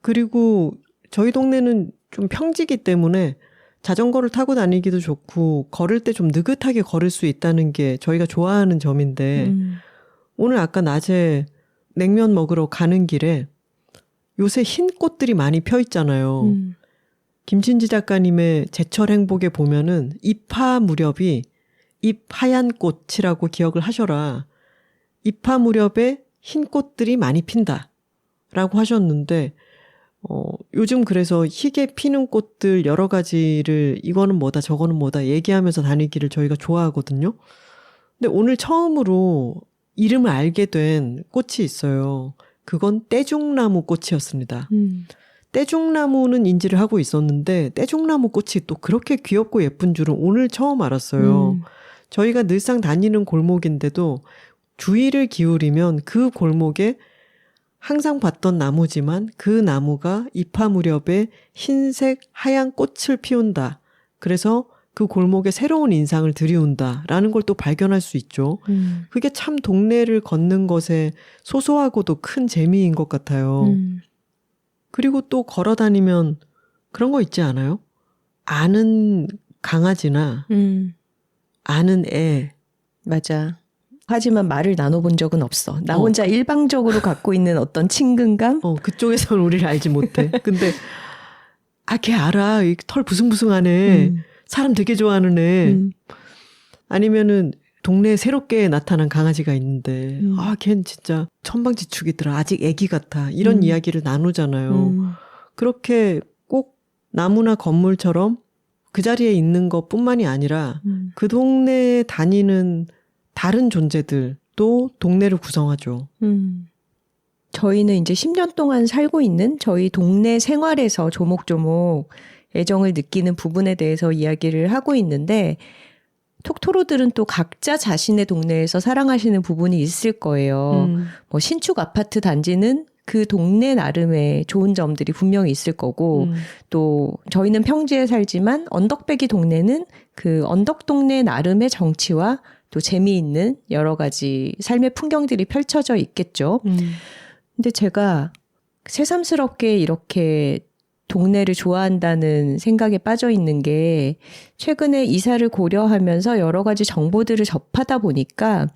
A: 그리고 저희 동네는 좀 평지기 때문에 자전거를 타고 다니기도 좋고 걸을 때 좀 느긋하게 걸을 수 있다는 게 저희가 좋아하는 점인데 오늘 아까 낮에 냉면 먹으러 가는 길에 요새 흰 꽃들이 많이 펴 있잖아요. 김신지 작가님의 제철 행복에 보면은 입하 무렵이 잎 하얀 꽃이라고 기억을 하셔라. 입하 무렵에 흰 꽃들이 많이 핀다라고 하셨는데 요즘 그래서 희게 피는 꽃들 여러 가지를 이거는 뭐다 저거는 뭐다 얘기하면서 다니기를 저희가 좋아하거든요. 근데 오늘 처음으로 이름을 알게 된 꽃이 있어요. 그건 떼죽나무 꽃이었습니다. 떼죽나무는 인지를 하고 있었는데 떼죽나무 꽃이 또 그렇게 귀엽고 예쁜 줄은 오늘 처음 알았어요. 저희가 늘상 다니는 골목인데도 주의를 기울이면 그 골목에 항상 봤던 나무지만 그 나무가 입하 무렵에 흰색, 하얀 꽃을 피운다. 그래서 그 골목에 새로운 인상을 들이운다라는 걸 또 발견할 수 있죠. 그게 참 동네를 걷는 것에 소소하고도 큰 재미인 것 같아요. 그리고 또 걸어 다니면 그런 거 있지 않아요? 아는 강아지나 아는 애.
B: 맞아. 하지만 말을 나눠본 적은 없어. 나 혼자 일방적으로 갖고 있는 어떤 친근감?
A: 그쪽에서는 우리를 알지 못해. 근데 걔 알아. 이 털 부숭부숭하네. 사람 되게 좋아하는 애. 아니면은 동네에 새롭게 나타난 강아지가 있는데 걘 진짜 천방지축이더라. 아직 애기 같아. 이런 이야기를 나누잖아요. 그렇게 꼭 나무나 건물처럼 그 자리에 있는 것뿐만이 아니라 그 동네에 다니는 다른 존재들도 동네를 구성하죠.
B: 저희는 이제 10년 동안 살고 있는 저희 동네 생활에서 조목조목 애정을 느끼는 부분에 대해서 이야기를 하고 있는데 톡토로들은 또 각자 자신의 동네에서 사랑하시는 부분이 있을 거예요. 뭐 신축 아파트 단지는 그 동네 나름의 좋은 점들이 분명히 있을 거고 또 저희는 평지에 살지만 언덕배기 동네는 그 언덕 동네 나름의 정치와 또 재미있는 여러 가지 삶의 풍경들이 펼쳐져 있겠죠. 근데 제가 새삼스럽게 이렇게 동네를 좋아한다는 생각에 빠져 있는 게 최근에 이사를 고려하면서 여러 가지 정보들을 접하다 보니까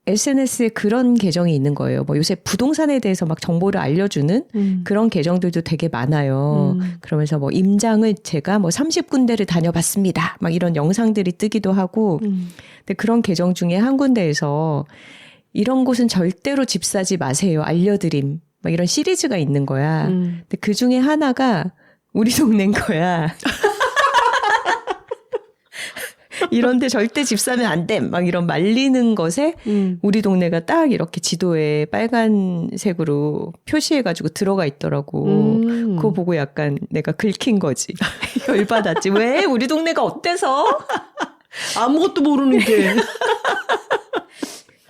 B: SNS에 그런 계정이 있는 거예요. 뭐 요새 부동산에 대해서 막 정보를 알려주는 그런 계정들도 되게 많아요. 그러면서 뭐 임장을 제가 뭐 30군데를 다녀봤습니다. 막 이런 영상들이 뜨기도 하고. 근데 그런 계정 중에 한 군데에서 이런 곳은 절대로 집 사지 마세요. 알려드림. 막 이런 시리즈가 있는 거야. 근데 그 중에 하나가 우리 동네인 거야. 이런데 절대 집 사면 안 돼. 막 이런 말리는 것에 우리 동네가 딱 이렇게 지도에 빨간색으로 표시해가지고 들어가 있더라고. 그거 보고 약간 내가 긁힌 거지. 열받았지. 왜? 우리 동네가 어때서?
A: 아무것도 모르는 게.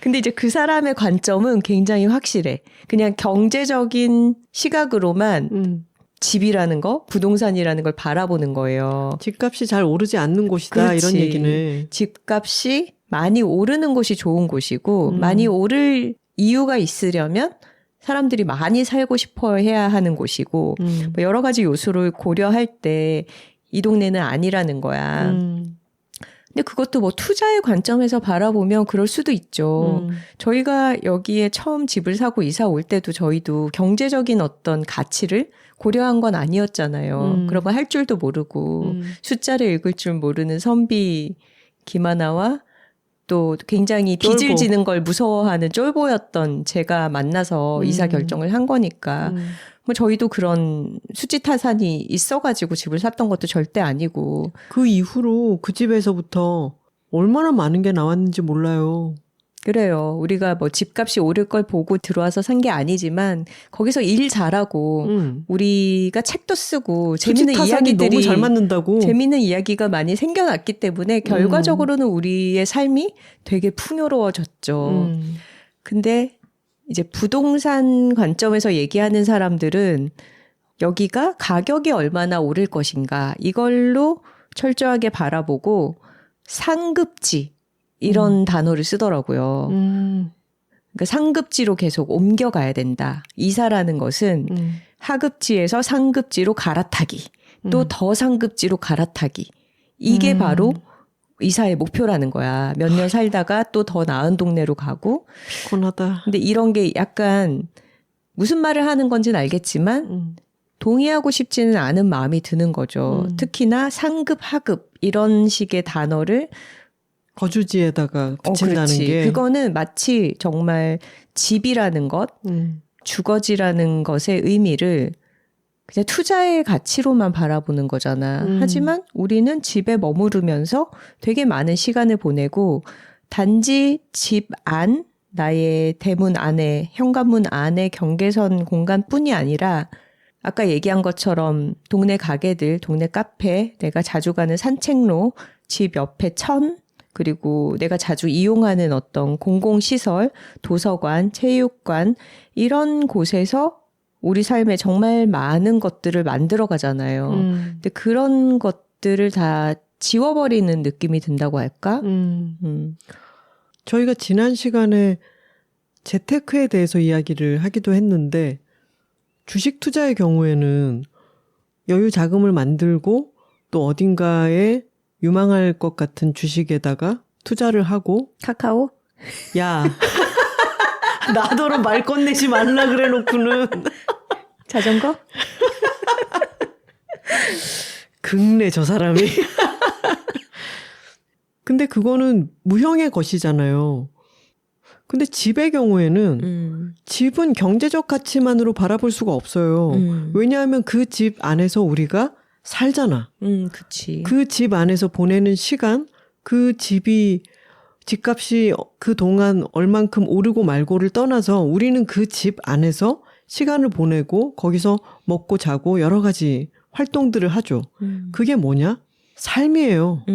B: 근데 이제 그 사람의 관점은 굉장히 확실해. 그냥 경제적인 시각으로만 집이라는 거, 부동산이라는 걸 바라보는 거예요.
A: 집값이 잘 오르지 않는 곳이다.
B: 그렇지.
A: 이런 얘기는.
B: 집값이 많이 오르는 곳이 좋은 곳이고 많이 오를 이유가 있으려면 사람들이 많이 살고 싶어 해야 하는 곳이고 뭐 여러 가지 요소를 고려할 때 이 동네는 아니라는 거야. 근데 그것도 뭐 투자의 관점에서 바라보면 그럴 수도 있죠. 저희가 여기에 처음 집을 사고 이사 올 때도 저희도 경제적인 어떤 가치를 고려한 건 아니었잖아요. 그런 거 할 줄도 모르고 숫자를 읽을 줄 모르는 선비 김하나와 또 굉장히 빚을 지는 걸 무서워하는 쫄보였던 제가 만나서 이사 결정을 한 거니까 뭐 저희도 그런 수지타산이 있어가지고 집을 샀던 것도 절대 아니고
A: 그 이후로 그 집에서부터 얼마나 많은 게 나왔는지 몰라요.
B: 그래요. 우리가 뭐 집값이 오를 걸 보고 들어와서 산 게 아니지만 거기서 일 잘하고 우리가 책도 쓰고 재밌는 이야기들이
A: 너무 잘 맞는다고.
B: 재밌는 이야기가 많이 생겨났기 때문에 결과적으로는 우리의 삶이 되게 풍요로워졌죠. 근데 이제 부동산 관점에서 얘기하는 사람들은 여기가 가격이 얼마나 오를 것인가 이걸로 철저하게 바라보고 상급지 이런 단어를 쓰더라고요. 그러니까 상급지로 계속 옮겨가야 된다. 이사라는 것은 하급지에서 상급지로 갈아타기, 또 더 상급지로 갈아타기. 이게 바로 이사의 목표라는 거야. 몇 년 살다가 또 더 나은 동네로 가고.
A: 피곤하다.
B: 근데 이런 게 약간 무슨 말을 하는 건지는 알겠지만 동의하고 싶지는 않은 마음이 드는 거죠. 특히나 상급, 하급 이런 식의 단어를
A: 거주지에다가 붙인다는
B: 그렇지.
A: 게.
B: 그거는 마치 정말 집이라는 것, 주거지라는 것의 의미를 그냥 투자의 가치로만 바라보는 거잖아. 하지만 우리는 집에 머무르면서 되게 많은 시간을 보내고 단지 집 안, 나의 대문 안에, 현관문 안에 경계선 공간뿐이 아니라 아까 얘기한 것처럼 동네 가게들, 동네 카페, 내가 자주 가는 산책로, 집 옆에 천, 그리고 내가 자주 이용하는 어떤 공공시설, 도서관, 체육관 이런 곳에서 우리 삶에 정말 많은 것들을 만들어 가잖아요. 근데 그런 것들을 다 지워버리는 느낌이 든다고 할까?
A: 저희가 지난 시간에 재테크에 대해서 이야기를 하기도 했는데 주식 투자의 경우에는 여유 자금을 만들고 또 어딘가에 유망할 것 같은 주식에다가 투자를 하고
B: 카카오?
A: 야 나더러 말 건네지 말라 그래 놓고는
B: 자전거?
A: 극내 저 사람이. 근데 그거는 무형의 것이잖아요. 근데 집의 경우에는 집은 경제적 가치만으로 바라볼 수가 없어요. 왜냐하면 그 집 안에서 우리가 살잖아.
B: 그치.
A: 그 집 안에서 보내는 시간, 그 집이 집값이 그동안 얼만큼 오르고 말고를 떠나서 우리는 그 집 안에서 시간을 보내고 거기서 먹고 자고 여러 가지 활동들을 하죠. 그게 뭐냐? 삶이에요.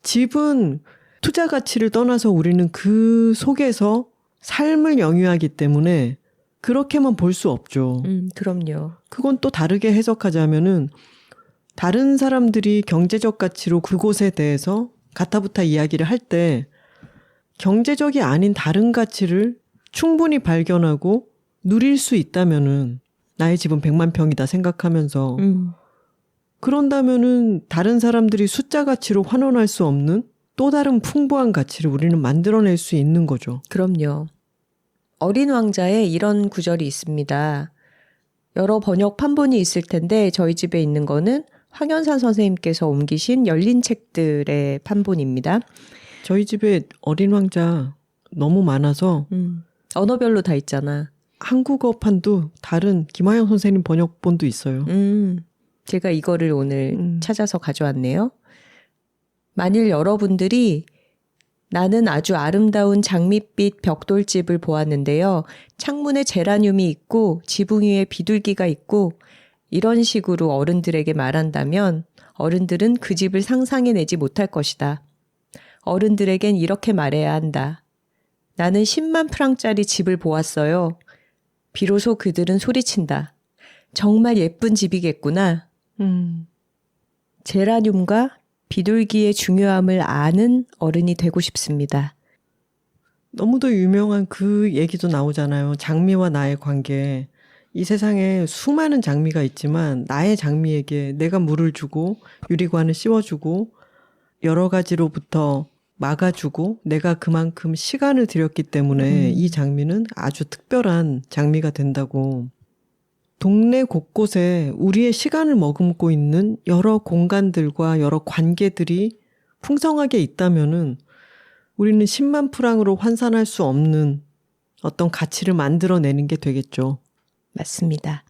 A: 집은 투자 가치를 떠나서 우리는 그 속에서 삶을 영위하기 때문에 그렇게만 볼 수 없죠.
B: 그럼요.
A: 그건 또 다르게 해석하자면은 다른 사람들이 경제적 가치로 그곳에 대해서 가타부타 이야기를 할 때 경제적이 아닌 다른 가치를 충분히 발견하고 누릴 수 있다면은 나의 집은 100만 평이다 생각하면서 그런다면은 다른 사람들이 숫자 가치로 환원할 수 없는 또 다른 풍부한 가치를 우리는 만들어낼 수 있는 거죠.
B: 그럼요. 어린 왕자에 이런 구절이 있습니다. 여러 번역 판본이 있을 텐데 저희 집에 있는 거는 황현산 선생님께서 옮기신 열린 책들의 판본입니다.
A: 저희 집에 어린 왕자 너무 많아서
B: 언어별로 다 있잖아.
A: 한국어판도 다른 김하영 선생님 번역본도 있어요.
B: 제가 이거를 오늘 찾아서 가져왔네요. 만일 여러분들이 나는 아주 아름다운 장밋빛 벽돌집을 보았는데요. 창문에 제라늄이 있고 지붕 위에 비둘기가 있고 이런 식으로 어른들에게 말한다면 어른들은 그 집을 상상해내지 못할 것이다. 어른들에겐 이렇게 말해야 한다. 나는 10만 프랑짜리 집을 보았어요. 비로소 그들은 소리친다. 정말 예쁜 집이겠구나. 제라늄과 비둘기의 중요함을 아는 어른이 되고 싶습니다.
A: 너무도 유명한 그 얘기도 나오잖아요. 장미와 나의 관계. 이 세상에 수많은 장미가 있지만 나의 장미에게 내가 물을 주고 유리관을 씌워주고 여러 가지로부터 막아주고 내가 그만큼 시간을 들였기 때문에 이 장미는 아주 특별한 장미가 된다고. 동네 곳곳에 우리의 시간을 머금고 있는 여러 공간들과 여러 관계들이 풍성하게 있다면은 우리는 10만 프랑으로 환산할 수 없는 어떤 가치를 만들어내는 게 되겠죠.
B: 맞습니다.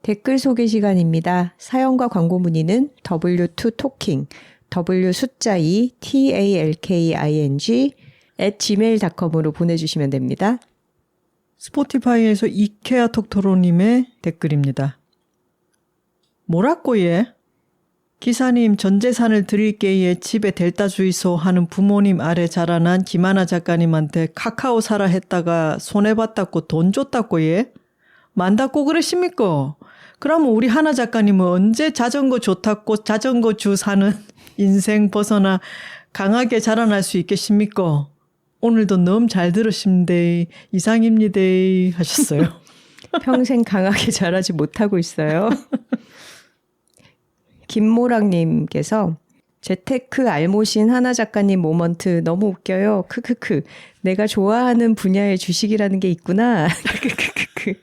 B: 댓글 소개 시간입니다. 사연과 광고 문의는 w2talking, w 숫자 2, talking @gmail.com으로 보내주시면 됩니다.
A: 스포티파이에서 이케아 톡토로님의 댓글입니다. 뭐라고 얘? 기사님 전 재산을 드릴게에 집에 델타 주이소 하는 부모님 아래 자라난 김하나 작가님한테 카카오 사라 했다가 손해봤다고 돈 줬다고 얘? 만다고 그러십니까? 그럼 우리 하나 작가님은 언제 자전거 좋다고 자전거 주 사는 인생 벗어나 강하게 자라날 수 있겠습니까? 오늘도 너무 잘 들으십니다. 이상입니다. 하셨어요.
B: 평생 강하게 자라지 못하고 있어요. 김모랑님께서 재테크 알모신 하나 작가님 모먼트 너무 웃겨요. 크크크. 내가 좋아하는 분야의 주식이라는 게 있구나. 크크크크.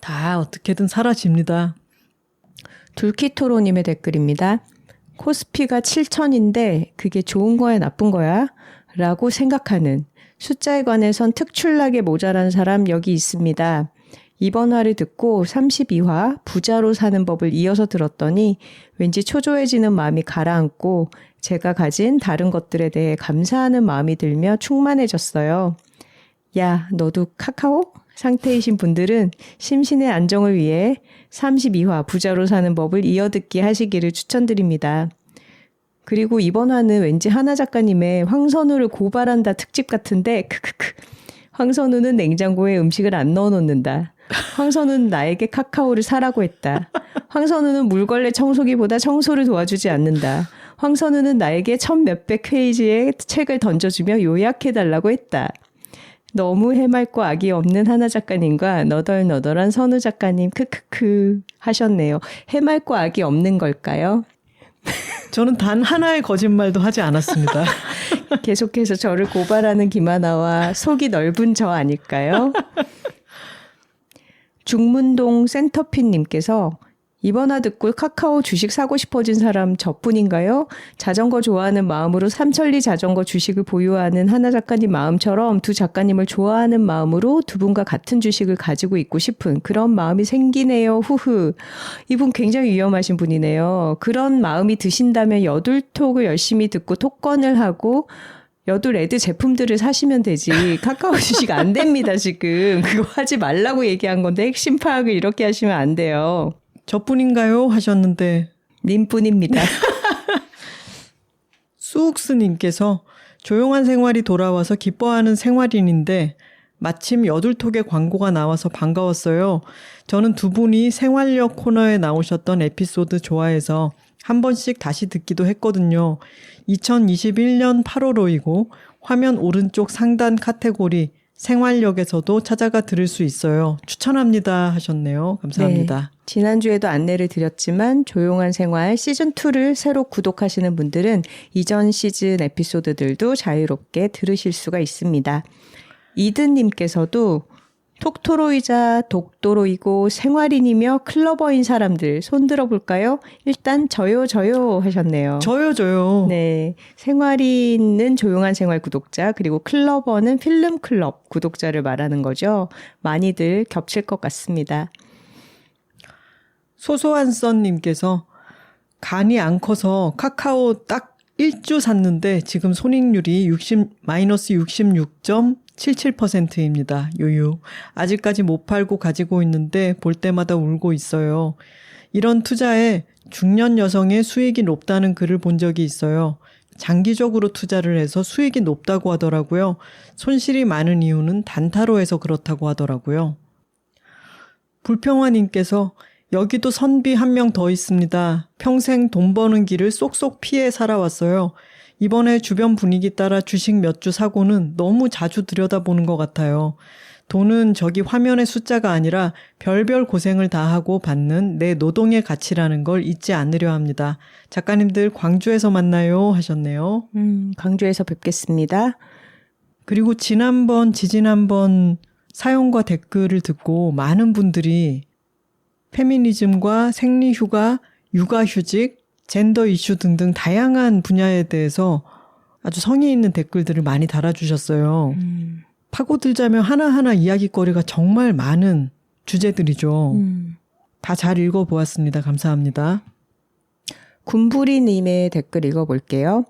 A: 다 어떻게든 사라집니다.
B: 둘키토로님의 댓글입니다. 코스피가 7,000인데 그게 좋은 거야 나쁜 거야? 라고 생각하는 숫자에 관해선 특출나게 모자란 사람 여기 있습니다. 이번 화를 듣고 32화 부자로 사는 법을 이어서 들었더니 왠지 초조해지는 마음이 가라앉고 제가 가진 다른 것들에 대해 감사하는 마음이 들며 충만해졌어요. 야, 너도 카카오? 상태이신 분들은 심신의 안정을 위해 32화 부자로 사는 법을 이어듣기 하시기를 추천드립니다. 그리고 이번 화는 왠지 하나 작가님의 황선우를 고발한다 특집 같은데 크크크. 황선우는 냉장고에 음식을 안 넣어놓는다. 황선우는 나에게 카카오를 사라고 했다. 황선우는 물걸레 청소기보다 청소를 도와주지 않는다. 황선우는 나에게 1000몇백 페이지의 책을 던져주며 요약해달라고 했다. 너무 해맑고 악이 없는 하나 작가님과 너덜너덜한 선우 작가님 크크크 하셨네요. 해맑고 악이 없는 걸까요?
A: 저는 단 하나의 거짓말도 하지 않았습니다.
B: 계속해서 저를 고발하는 김하나와 속이 넓은 저 아닐까요? 중문동 센터핀님께서 이번 화 듣고 카카오 주식 사고 싶어진 사람 저뿐인가요? 자전거 좋아하는 마음으로 삼천리 자전거 주식을 보유하는 하나 작가님 마음처럼 두 작가님을 좋아하는 마음으로 두 분과 같은 주식을 가지고 있고 싶은 그런 마음이 생기네요. 후후. 이분 굉장히 위험하신 분이네요. 그런 마음이 드신다면 여둘톡을 열심히 듣고 톡건을 하고 여둘레드 제품들을 사시면 되지. 카카오 주식 안 됩니다, 지금. 그거 하지 말라고 얘기한 건데 핵심 파악을 이렇게 하시면 안 돼요.
A: 저뿐인가요? 하셨는데
B: 님뿐입니다.
A: 수욱스님께서 조용한 생활이 돌아와서 기뻐하는 생활인인데 마침 여둘톡의 광고가 나와서 반가웠어요. 저는 두 분이 생활력 코너에 나오셨던 에피소드 좋아해서 한 번씩 다시 듣기도 했거든요. 2021년 8월호이고 화면 오른쪽 상단 카테고리 생활력에서도 찾아가 들을 수 있어요. 추천합니다 하셨네요. 감사합니다.
B: 네, 지난주에도 안내를 드렸지만 조용한 생활 시즌2를 새로 구독하시는 분들은 이전 시즌 에피소드들도 자유롭게 들으실 수가 있습니다. 이든님께서도 톡토로이자 독도로이고 생활인이며 클러버인 사람들 손들어 볼까요? 일단 저요 하셨네요.
A: 저요.
B: 네, 생활인은 조용한 생활 구독자 그리고 클러버는 필름 클럽 구독자를 말하는 거죠. 많이들 겹칠 것 같습니다.
A: 소소한 썬님께서 간이 안 커서 카카오 딱 1주 샀는데 지금 손익률이 마이너스 66.77%입니다. 요요. 아직까지 못 팔고 가지고 있는데 볼 때마다 울고 있어요. 이런 투자에 중년 여성의 수익이 높다는 글을 본 적이 있어요. 장기적으로 투자를 해서 수익이 높다고 하더라고요. 손실이 많은 이유는 단타로 해서 그렇다고 하더라고요. 불평화님께서 여기도 선비 한 명 더 있습니다. 평생 돈 버는 길을 쏙쏙 피해 살아왔어요. 이번에 주변 분위기 따라 주식 몇 주 사고는 너무 자주 들여다보는 것 같아요. 돈은 저기 화면의 숫자가 아니라 별별 고생을 다 하고 받는 내 노동의 가치라는 걸 잊지 않으려 합니다. 작가님들 광주에서 만나요 하셨네요.
B: 광주에서 뵙겠습니다.
A: 그리고 지지난번 사연과 댓글을 듣고 많은 분들이 페미니즘과 생리휴가, 육아휴직, 젠더 이슈 등등 다양한 분야에 대해서 아주 성의 있는 댓글들을 많이 달아주셨어요. 파고들자면 하나하나 이야기거리가 정말 많은 주제들이죠. 다 잘 읽어보았습니다. 감사합니다.
B: 군부리님의 댓글 읽어볼게요.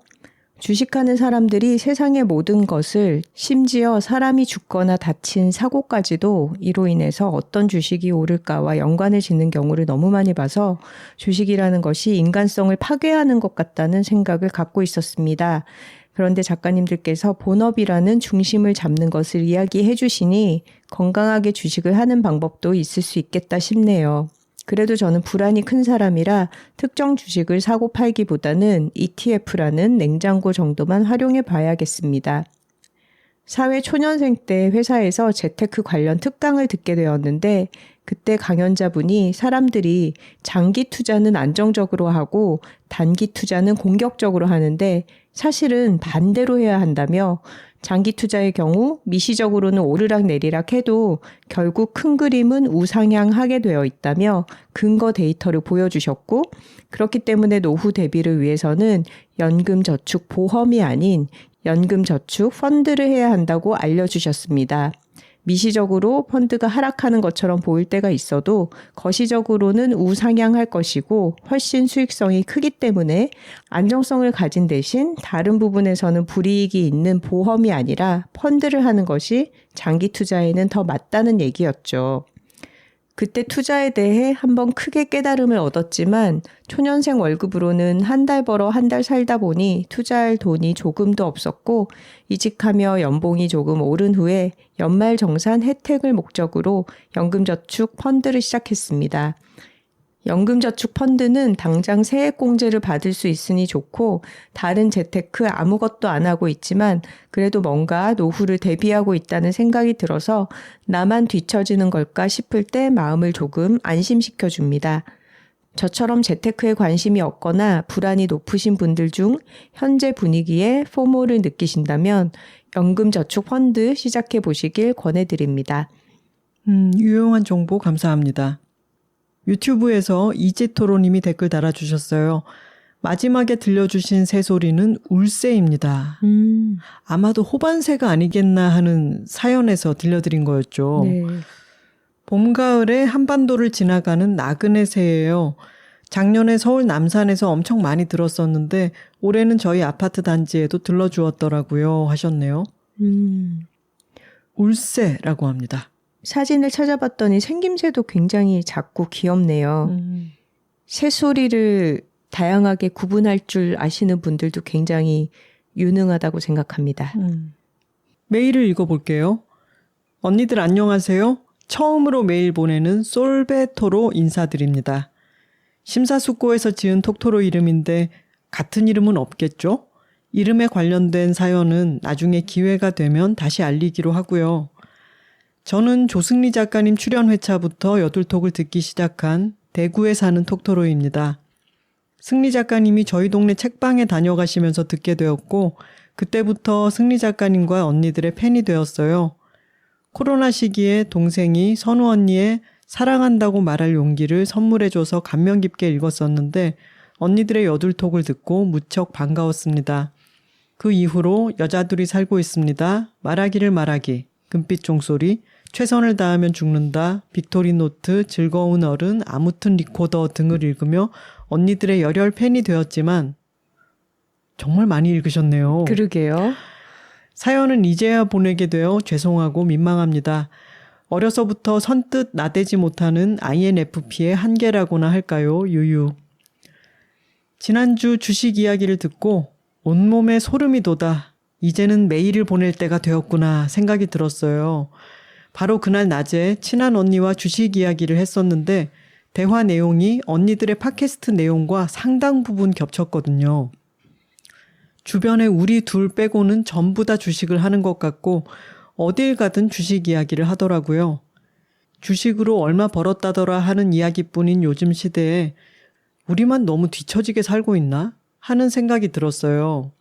B: 주식하는 사람들이 세상의 모든 것을 심지어 사람이 죽거나 다친 사고까지도 이로 인해서 어떤 주식이 오를까와 연관을 짓는 경우를 너무 많이 봐서 주식이라는 것이 인간성을 파괴하는 것 같다는 생각을 갖고 있었습니다. 그런데 작가님들께서 본업이라는 중심을 잡는 것을 이야기해 주시니 건강하게 주식을 하는 방법도 있을 수 있겠다 싶네요. 그래도 저는 불안이 큰 사람이라 특정 주식을 사고 팔기보다는 ETF라는 냉장고 정도만 활용해 봐야겠습니다. 사회 초년생 때 회사에서 재테크 관련 특강을 듣게 되었는데 그때 강연자분이 사람들이 장기 투자는 안정적으로 하고 단기 투자는 공격적으로 하는데 사실은 반대로 해야 한다며 장기 투자의 경우 미시적으로는 오르락 내리락 해도 결국 큰 그림은 우상향하게 되어 있다며 근거 데이터를 보여주셨고 그렇기 때문에 노후 대비를 위해서는 연금저축 보험이 아닌 연금저축 펀드를 해야 한다고 알려주셨습니다. 미시적으로 펀드가 하락하는 것처럼 보일 때가 있어도 거시적으로는 우상향할 것이고 훨씬 수익성이 크기 때문에 안정성을 가진 대신 다른 부분에서는 불이익이 있는 보험이 아니라 펀드를 하는 것이 장기 투자에는 더 맞다는 얘기였죠. 그때 투자에 대해 한번 크게 깨달음을 얻었지만 초년생 월급으로는 한 달 벌어 한 달 살다 보니 투자할 돈이 조금도 없었고 이직하며 연봉이 조금 오른 후에 연말정산 혜택을 목적으로 연금저축 펀드를 시작했습니다. 연금저축 펀드는 당장 세액공제를 받을 수 있으니 좋고 다른 재테크 아무것도 안 하고 있지만 그래도 뭔가 노후를 대비하고 있다는 생각이 들어서 나만 뒤처지는 걸까 싶을 때 마음을 조금 안심시켜 줍니다. 저처럼 재테크에 관심이 없거나 불안이 높으신 분들 중 현재 분위기에 포모를 느끼신다면 연금저축 펀드 시작해 보시길 권해드립니다.
A: 유용한 정보 감사합니다. 유튜브에서 이지토로님이 댓글 달아주셨어요. 마지막에 들려주신 새소리는 울새입니다. 아마도 호반새가 아니겠나 하는 사연에서 들려드린 거였죠.
B: 네.
A: 봄, 가을에 한반도를 지나가는 나그네 새예요. 작년에 서울 남산에서 엄청 많이 들었었는데 올해는 저희 아파트 단지에도 들러주었더라고요 하셨네요. 울새라고 합니다.
B: 사진을 찾아봤더니 생김새도 굉장히 작고 귀엽네요. 새소리를 다양하게 구분할 줄 아시는 분들도 굉장히 유능하다고 생각합니다.
A: 메일을 읽어볼게요. 언니들 안녕하세요. 처음으로 메일 보내는 솔베토로 인사드립니다. 심사숙고해서 지은 톡토로 이름인데 같은 이름은 없겠죠? 이름에 관련된 사연은 나중에 기회가 되면 다시 알리기로 하고요. 저는 조승리 작가님 출연 회차부터 여둘톡을 듣기 시작한 대구에 사는 톡토로입니다. 승리 작가님이 저희 동네 책방에 다녀가시면서 듣게 되었고 그때부터 승리 작가님과 언니들의 팬이 되었어요. 코로나 시기에 동생이 선우 언니의 사랑한다고 말할 용기를 선물해줘서 감명 깊게 읽었었는데 언니들의 여둘톡을 듣고 무척 반가웠습니다. 그 이후로 여자들이 살고 있습니다. 말하기를 말하기, 금빛 종소리, 최선을 다하면 죽는다, 빅토리노트, 즐거운 어른, 아무튼 리코더 등을 읽으며 언니들의 열혈 팬이 되었지만 정말 많이 읽으셨네요.
B: 그러게요.
A: 사연은 이제야 보내게 되어 죄송하고 민망합니다. 어려서부터 선뜻 나대지 못하는 INFP의 한계라고나 할까요? 유유. 지난주 주식 이야기를 듣고 온몸에 소름이 돋아 이제는 메일을 보낼 때가 되었구나 생각이 들었어요. 바로 그날 낮에 친한 언니와 주식 이야기를 했었는데 대화 내용이 언니들의 팟캐스트 내용과 상당 부분 겹쳤거든요. 주변에 우리 둘 빼고는 전부 다 주식을 하는 것 같고 어딜 가든 주식 이야기를 하더라고요. 주식으로 얼마 벌었다더라 하는 이야기뿐인 요즘 시대에 우리만 너무 뒤처지게 살고 있나 하는 생각이 들었어요.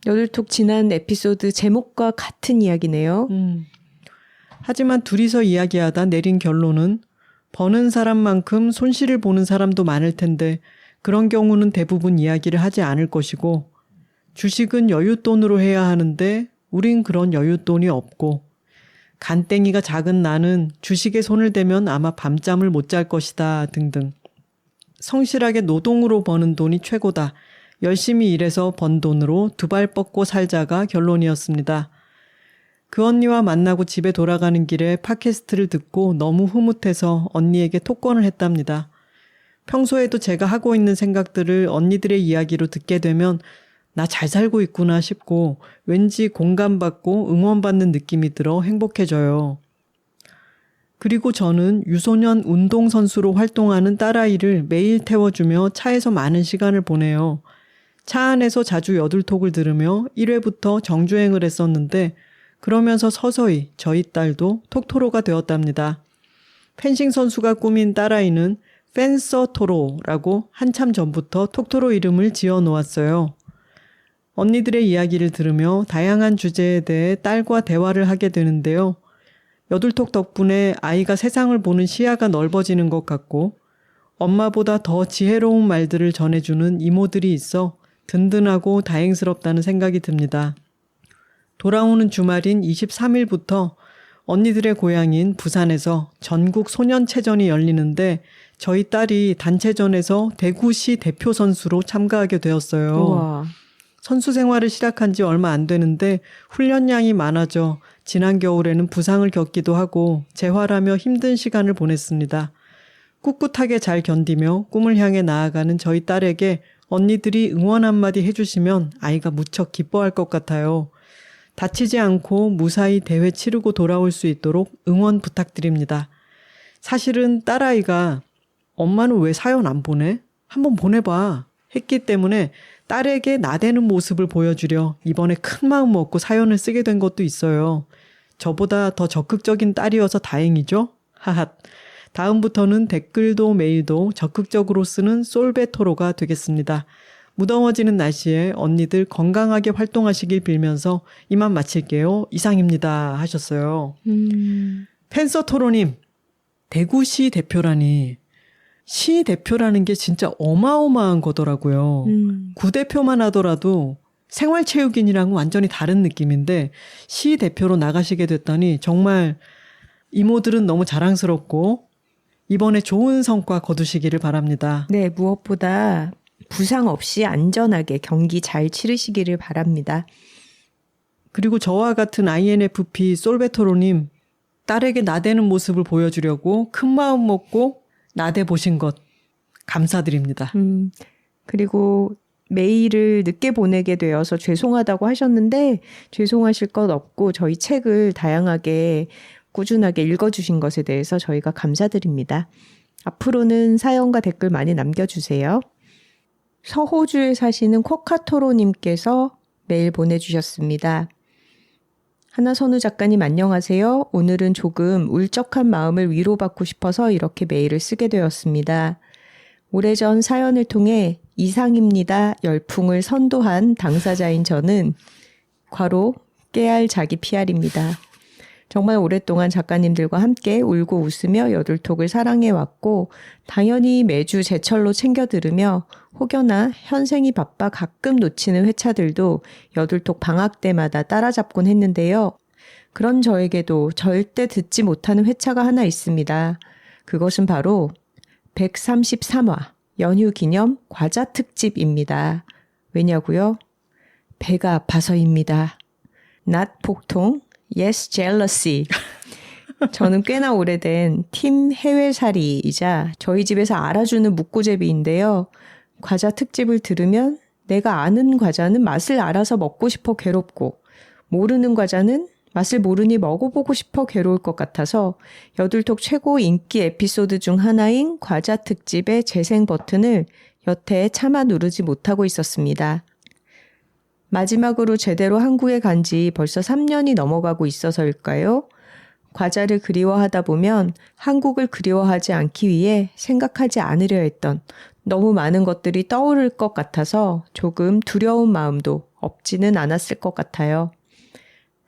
B: 여둘톡 지난 에피소드 제목과 같은 이야기네요.
A: 하지만 둘이서 이야기하다 내린 결론은 버는 사람만큼 손실을 보는 사람도 많을 텐데 그런 경우는 대부분 이야기를 하지 않을 것이고 주식은 여윳돈으로 해야 하는데 우린 그런 여윳돈이 없고 간땡이가 작은 나는 주식에 손을 대면 아마 밤잠을 못 잘 것이다 등등. 성실하게 노동으로 버는 돈이 최고다. 열심히 일해서 번 돈으로 두 발 뻗고 살자가 결론이었습니다. 그 언니와 만나고 집에 돌아가는 길에 팟캐스트를 듣고 너무 흐뭇해서 언니에게 톡권을 했답니다. 평소에도 제가 하고 있는 생각들을 언니들의 이야기로 듣게 되면 나 잘 살고 있구나 싶고 왠지 공감받고 응원받는 느낌이 들어 행복해져요. 그리고 저는 유소년 운동선수로 활동하는 딸아이를 매일 태워주며 차에서 많은 시간을 보내요. 차 안에서 자주 여둘톡을 들으며 1회부터 정주행을 했었는데 그러면서 서서히 저희 딸도 톡토로가 되었답니다. 펜싱 선수가 꾸민 딸아이는 펜서토로라고 한참 전부터 톡토로 이름을 지어 놓았어요. 언니들의 이야기를 들으며 다양한 주제에 대해 딸과 대화를 하게 되는데요. 여둘톡 덕분에 아이가 세상을 보는 시야가 넓어지는 것 같고 엄마보다 더 지혜로운 말들을 전해주는 이모들이 있어 든든하고 다행스럽다는 생각이 듭니다. 돌아오는 주말인 23일부터 언니들의 고향인 부산에서 전국 소년체전이 열리는데 저희 딸이 단체전에서 대구시 대표 선수로 참가하게 되었어요.
B: 우와.
A: 선수 생활을 시작한 지 얼마 안 되는데 훈련량이 많아져 지난 겨울에는 부상을 겪기도 하고 재활하며 힘든 시간을 보냈습니다. 꿋꿋하게 잘 견디며 꿈을 향해 나아가는 저희 딸에게 언니들이 응원 한마디 해주시면 아이가 무척 기뻐할 것 같아요. 다치지 않고 무사히 대회 치르고 돌아올 수 있도록 응원 부탁드립니다. 사실은 딸아이가 엄마는 왜 사연 안 보내? 한번 보내봐 했기 때문에 딸에게 나대는 모습을 보여주려 이번에 큰 마음 먹고 사연을 쓰게 된 것도 있어요. 저보다 더 적극적인 딸이어서 다행이죠? 하핫. 다음부터는 댓글도 메일도 적극적으로 쓰는 솔베토로가 되겠습니다. 무더워지는 날씨에 언니들 건강하게 활동하시길 빌면서 이만 마칠게요. 이상입니다. 하셨어요. 펜서토로님, 대구시 대표라니. 시 대표라는 게 진짜 어마어마한 거더라고요. 구대표만 하더라도 생활체육인이랑은 완전히 다른 느낌인데 시 대표로 나가시게 됐다니 정말 이모들은 너무 자랑스럽고 이번에 좋은 성과 거두시기를 바랍니다.
B: 네, 무엇보다 부상 없이 안전하게 경기 잘 치르시기를 바랍니다.
A: 그리고 저와 같은 INFP 솔베토로님, 딸에게 나대는 모습을 보여주려고 큰 마음 먹고 나대보신 것 감사드립니다.
B: 그리고 메일을 늦게 보내게 되어서 죄송하다고 하셨는데 죄송하실 것 없고 저희 책을 다양하게 꾸준하게 읽어주신 것에 대해서 저희가 감사드립니다. 앞으로는 사연과 댓글 많이 남겨주세요. 서호주에 사시는 코카토로님께서 메일 보내주셨습니다. 하나선우 작가님 안녕하세요. 오늘은 조금 울적한 마음을 위로받고 싶어서 이렇게 메일을 쓰게 되었습니다. 오래전 사연을 통해 이상입니다 열풍을 선도한 당사자인 저는 괄호 깨알 자기 PR입니다. 정말 오랫동안 작가님들과 함께 울고 웃으며 여둘톡을 사랑해왔고 당연히 매주 제철로 챙겨 들으며 혹여나 현생이 바빠 가끔 놓치는 회차들도 여둘톡 방학 때마다 따라잡곤 했는데요. 그런 저에게도 절대 듣지 못하는 회차가 하나 있습니다. 그것은 바로 133화 연휴 기념 과자 특집입니다. 왜냐고요? 배가 아파서입니다. not 폭통, yes jealousy. 저는 꽤나 오래된 팀 해외살이이자 저희 집에서 알아주는 묵고제비인데요. 과자 특집을 들으면 내가 아는 과자는 맛을 알아서 먹고 싶어 괴롭고 모르는 과자는 맛을 모르니 먹어보고 싶어 괴로울 것 같아서 여둘톡 최고 인기 에피소드 중 하나인 과자 특집의 재생 버튼을 여태 차마 누르지 못하고 있었습니다. 마지막으로 제대로 한국에 간 지 벌써 3년이 넘어가고 있어서일까요? 과자를 그리워하다 보면 한국을 그리워하지 않기 위해 생각하지 않으려 했던 너무 많은 것들이 떠오를 것 같아서 조금 두려운 마음도 없지는 않았을 것 같아요.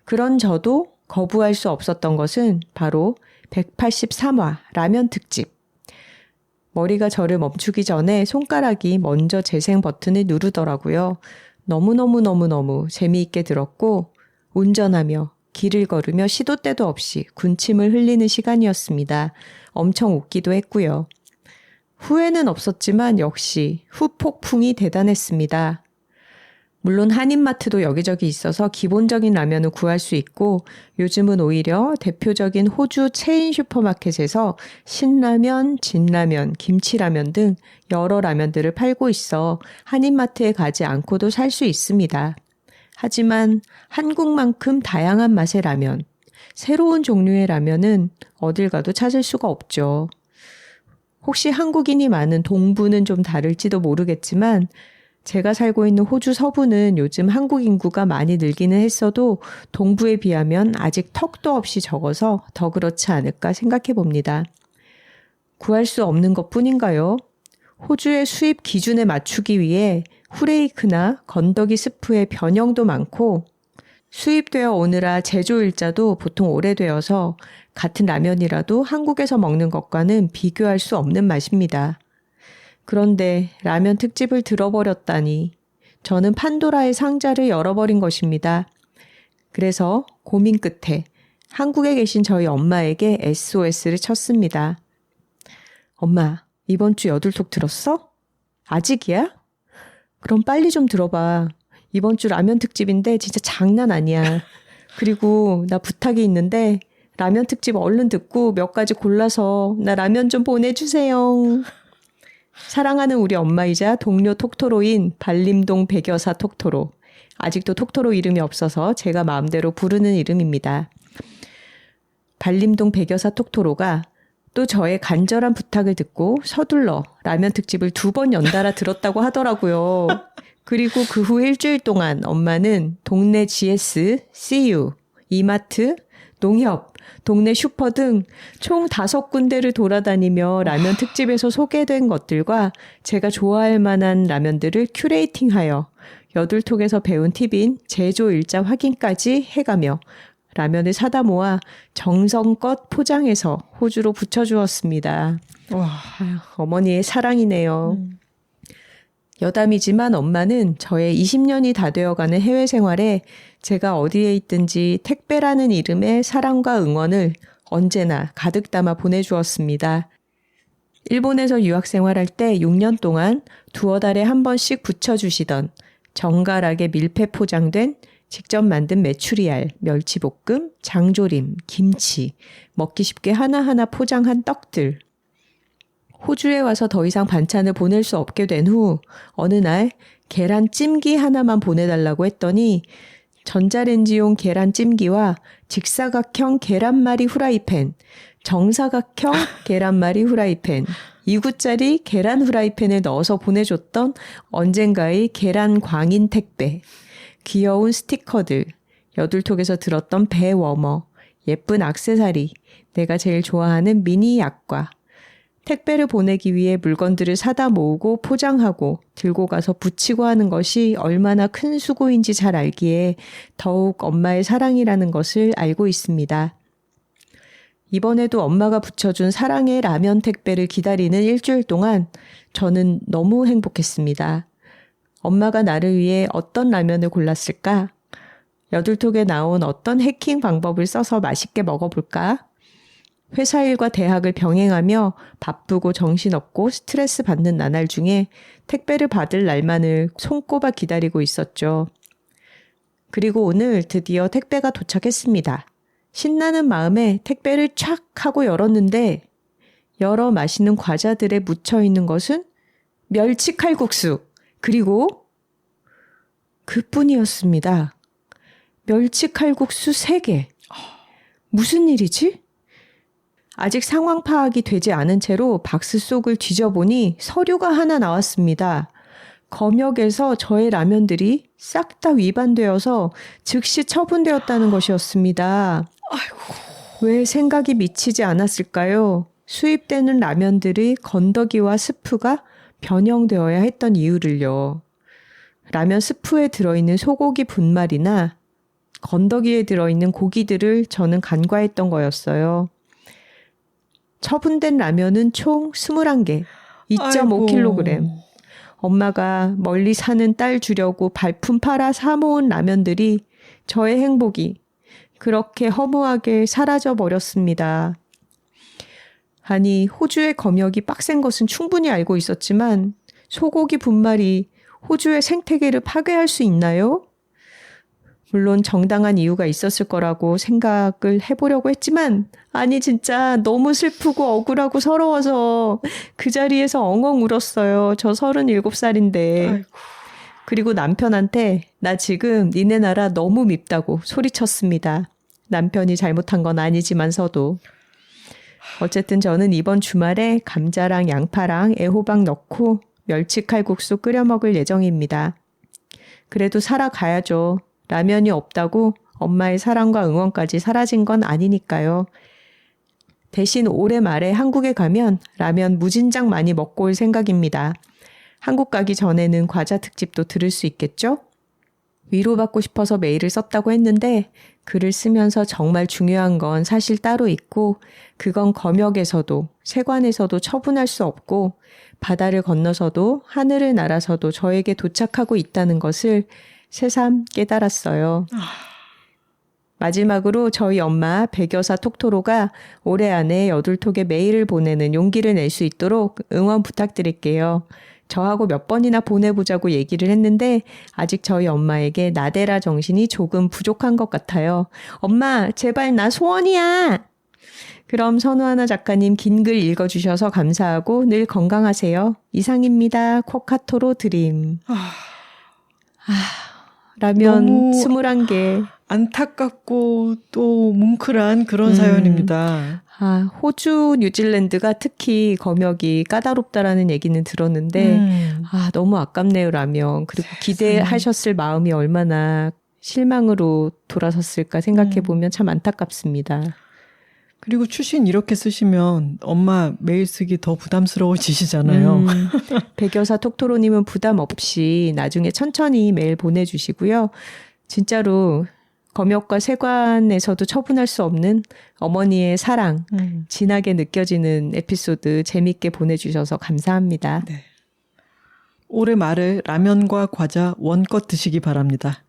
B: 그런 저도 거부할 수 없었던 것은 바로 183화 라면 특집. 머리가 저를 멈추기 전에 손가락이 먼저 재생 버튼을 누르더라고요. 너무너무 재미있게 들었고 운전하며 길을 걸으며 시도 때도 없이 군침을 흘리는 시간이었습니다. 엄청 웃기도 했고요. 후회는 없었지만 역시 후폭풍이 대단했습니다. 물론 한인마트도 여기저기 있어서 기본적인 라면을 구할 수 있고 요즘은 오히려 대표적인 호주 체인 슈퍼마켓에서 신라면, 진라면, 김치라면 등 여러 라면들을 팔고 있어 한인마트에 가지 않고도 살 수 있습니다. 하지만 한국만큼 다양한 맛의 라면, 새로운 종류의 라면은 어딜 가도 찾을 수가 없죠. 혹시 한국인이 많은 동부는 좀 다를지도 모르겠지만 제가 살고 있는 호주 서부는 요즘 한국 인구가 많이 늘기는 했어도 동부에 비하면 아직 턱도 없이 적어서 더 그렇지 않을까 생각해 봅니다. 구할 수 없는 것뿐인가요? 호주의 수입 기준에 맞추기 위해 후레이크나 건더기 스프의 변형도 많고 수입되어 오느라 제조 일자도 보통 오래되어서 같은 라면이라도 한국에서 먹는 것과는 비교할 수 없는 맛입니다. 그런데 라면 특집을 들어버렸다니 저는 판도라의 상자를 열어버린 것입니다. 그래서 고민 끝에 한국에 계신 저희 엄마에게 SOS를 쳤습니다. 엄마, 이번 주 여둘톡 들었어? 아직이야? 그럼 빨리 좀 들어봐. 이번 주 라면 특집인데 진짜 장난 아니야. 그리고 나 부탁이 있는데 라면 특집 얼른 듣고 몇 가지 골라서 나 라면 좀 보내주세요. 사랑하는 우리 엄마이자 동료 톡토로인 발림동 백여사 톡토로. 아직도 톡토로 이름이 없어서 제가 마음대로 부르는 이름입니다. 발림동 백여사 톡토로가 또 저의 간절한 부탁을 듣고 서둘러 라면 특집을 2번 연달아 들었다고 하더라고요. 그리고 그 후 일주일 동안 엄마는 동네 GS, CU, 이마트, 농협, 동네 슈퍼 등 총 5군데를 돌아다니며 라면 특집에서 소개된 것들과 제가 좋아할 만한 라면들을 큐레이팅하여 여둘톡에서 배운 팁인 제조 일자 확인까지 해가며 라면을 사다 모아 정성껏 포장해서 호주로 붙여주었습니다.
A: 와.
B: 아유, 어머니의 사랑이네요. 여담이지만 엄마는 저의 20년이 다 되어가는 해외 생활에 제가 어디에 있든지 택배라는 이름의 사랑과 응원을 언제나 가득 담아 보내주었습니다. 일본에서 유학 생활할 때 6년 동안 두어 달에 한 번씩 붙여주시던 정갈하게 밀폐 포장된 직접 만든 메추리알, 멸치볶음, 장조림, 김치, 먹기 쉽게 하나하나 포장한 떡들. 호주에 와서 더 이상 반찬을 보낼 수 없게 된 후 어느 날 계란찜기 하나만 보내달라고 했더니 전자레인지용 계란찜기와 직사각형 계란말이 후라이팬, 정사각형 계란말이 후라이팬, 2구짜리 계란 후라이팬에 넣어서 보내줬던 언젠가의 계란 광인 택배, 귀여운 스티커들, 여둘톡에서 들었던 배 워머, 예쁜 액세서리, 내가 제일 좋아하는 미니 약과, 택배를 보내기 위해 물건들을 사다 모으고 포장하고 들고 가서 붙이고 하는 것이 얼마나 큰 수고인지 잘 알기에 더욱 엄마의 사랑이라는 것을 알고 있습니다. 이번에도 엄마가 붙여준 사랑의 라면 택배를 기다리는 일주일 동안 저는 너무 행복했습니다. 엄마가 나를 위해 어떤 라면을 골랐을까? 여둘톡에 나온 어떤 해킹 방법을 써서 맛있게 먹어볼까? 회사 일과 대학을 병행하며 바쁘고 정신없고 스트레스 받는 나날 중에 택배를 받을 날만을 손꼽아 기다리고 있었죠. 그리고 오늘 드디어 택배가 도착했습니다. 신나는 마음에 택배를 촥 하고 열었는데 여러 맛있는 과자들에 묻혀있는 것은 멸치 칼국수 그리고 그뿐이었습니다. 멸치 칼국수 3개. 무슨 일이지? 아직 상황 파악이 되지 않은 채로 박스 속을 뒤져보니 서류가 하나 나왔습니다. 검역에서 저의 라면들이 싹 다 위반되어서 즉시 처분되었다는 것이었습니다.
A: 아이고.
B: 왜 생각이 미치지 않았을까요? 수입되는 라면들의 건더기와 스프가 변형되어야 했던 이유를요. 라면 스프에 들어있는 소고기 분말이나 건더기에 들어있는 고기들을 저는 간과했던 거였어요. 처분된 라면은 총 21개, 2.5kg. 엄마가 멀리 사는 딸 주려고 발품 팔아 사모은 라면들이 저의 행복이 그렇게 허무하게 사라져 버렸습니다. 아니, 호주의 검역이 빡센 것은 충분히 알고 있었지만 소고기 분말이 호주의 생태계를 파괴할 수 있나요? 물론 정당한 이유가 있었을 거라고 생각을 해보려고 했지만 아니 진짜 너무 슬프고 억울하고 서러워서 그 자리에서 엉엉 울었어요. 저 37살인데.
A: 아이고.
B: 그리고 남편한테 나 지금 니네 나라 너무 밉다고 소리쳤습니다. 남편이 잘못한 건 아니지만서도. 어쨌든 저는 이번 주말에 감자랑 양파랑 애호박 넣고 멸치칼국수 끓여 먹을 예정입니다. 그래도 살아가야죠. 라면이 없다고 엄마의 사랑과 응원까지 사라진 건 아니니까요. 대신 올해 말에 한국에 가면 라면 무진장 많이 먹고 올 생각입니다. 한국 가기 전에는 과자 특집도 들을 수 있겠죠? 위로받고 싶어서 메일을 썼다고 했는데 글을 쓰면서 정말 중요한 건 사실 따로 있고 그건 검역에서도 세관에서도 처분할 수 없고 바다를 건너서도 하늘을 날아서도 저에게 도착하고 있다는 것을 새삼 깨달았어요. 마지막으로 저희 엄마 백여사 톡토로가 올해 안에 여둘톡에 메일을 보내는 용기를 낼 수 있도록 응원 부탁드릴게요. 저하고 몇 번이나 보내보자고 얘기를 했는데 아직 저희 엄마에게 나데라 정신이 조금 부족한 것 같아요. 엄마, 제발 나 소원이야! 그럼 선우하나 작가님 긴 글 읽어주셔서 감사하고 늘 건강하세요. 이상입니다. 코카토로 드림. 라면
A: 너무
B: 21개.
A: 안타깝고 또 뭉클한 그런 사연입니다.
B: 호주, 뉴질랜드가 특히 검역이 까다롭다라는 얘기는 들었는데 너무 아깝네요, 라면. 그리고 기대하셨을 마음이 얼마나 실망으로 돌아섰을까 생각해보면 참 안타깝습니다.
A: 그리고 추신 이렇게 쓰시면 엄마 메일 쓰기 더 부담스러워지시잖아요.
B: 백여사 톡토로님은 부담 없이 나중에 천천히 메일 보내주시고요. 진짜로 검역과 세관에서도 처분할 수 없는 어머니의 사랑, 진하게 느껴지는 에피소드 재밌게 보내주셔서 감사합니다.
A: 네. 올해 말에 라면과 과자 원껏 드시기 바랍니다.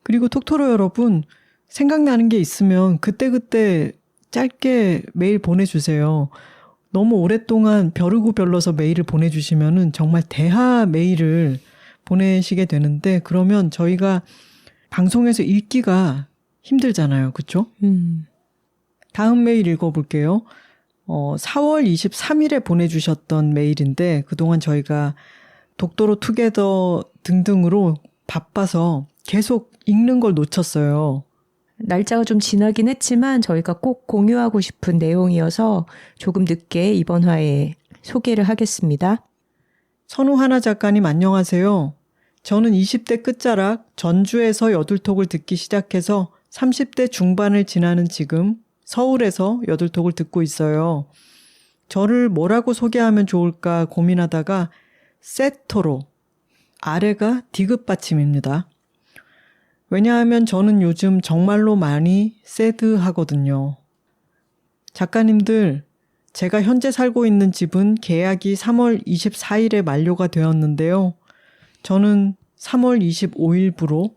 A: 그리고 톡토로 여러분, 생각나는 게 있으면 그때그때 짧게 메일 보내주세요. 너무 오랫동안 벼르고 별러서 메일을 보내주시면은 정말 대하 메일을 보내시게 되는데 그러면 저희가 방송에서 읽기가 힘들잖아요. 그렇죠? 다음 메일 읽어볼게요. 4월 23일에 보내주셨던 메일인데 그동안 저희가 독도로 투게더 등등으로 바빠서 계속 읽는 걸 놓쳤어요.
B: 날짜가 좀 지나긴 했지만 저희가 꼭 공유하고 싶은 내용이어서 조금 늦게 이번 화에 소개를 하겠습니다.
A: 선우하나 작가님 안녕하세요. 저는 20대 끝자락 전주에서 여둘톡을 듣기 시작해서 30대 중반을 지나는 지금 서울에서 여둘톡을 듣고 있어요. 저를 뭐라고 소개하면 좋을까 고민하다가 세토로, 아래가 디귿 받침입니다. 왜냐하면 저는 요즘 정말로 많이 새드하거든요. 작가님들, 제가 현재 살고 있는 집은 계약이 3월 24일에 만료가 되었는데요. 저는 3월 25일부로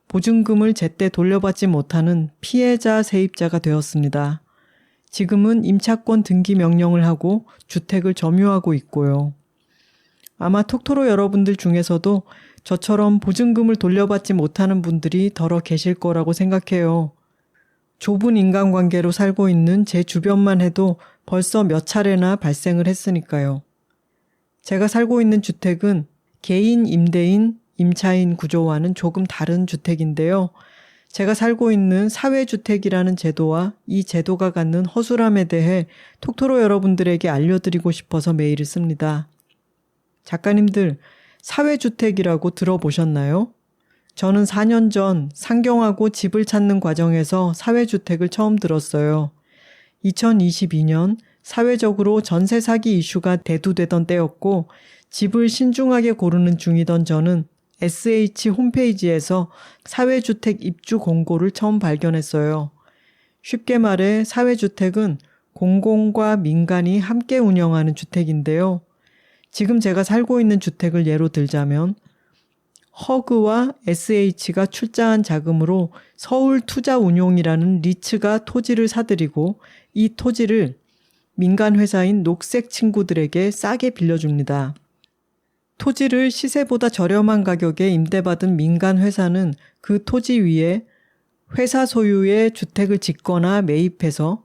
A: 보증금을 제때 돌려받지 못하는 피해자 세입자가 되었습니다. 지금은 임차권 등기 명령을 하고 주택을 점유하고 있고요. 아마 톡토로 여러분들 중에서도 저처럼 보증금을 돌려받지 못하는 분들이 더러 계실 거라고 생각해요. 좁은 인간관계로 살고 있는 제 주변만 해도 벌써 몇 차례나 발생을 했으니까요. 제가 살고 있는 주택은 개인 임대인, 임차인 구조와는 조금 다른 주택인데요. 제가 살고 있는 사회주택이라는 제도와 이 제도가 갖는 허술함에 대해 톡토로 여러분들에게 알려드리고 싶어서 메일을 씁니다. 작가님들, 사회주택이라고 들어보셨나요? 저는 4년 전 상경하고 집을 찾는 과정에서 사회주택을 처음 들었어요. 2022년 사회적으로 전세 사기 이슈가 대두되던 때였고 집을 신중하게 고르는 중이던 저는 SH 홈페이지에서 사회주택 입주 공고를 처음 발견했어요. 쉽게 말해 사회주택은 공공과 민간이 함께 운영하는 주택인데요. 지금 제가 살고 있는 주택을 예로 들자면 허그와 SH가 출자한 자금으로 서울투자운용이라는 리츠가 토지를 사들이고 이 토지를 민간 회사인 녹색 친구들에게 싸게 빌려줍니다. 토지를 시세보다 저렴한 가격에 임대받은 민간 회사는 그 토지 위에 회사 소유의 주택을 짓거나 매입해서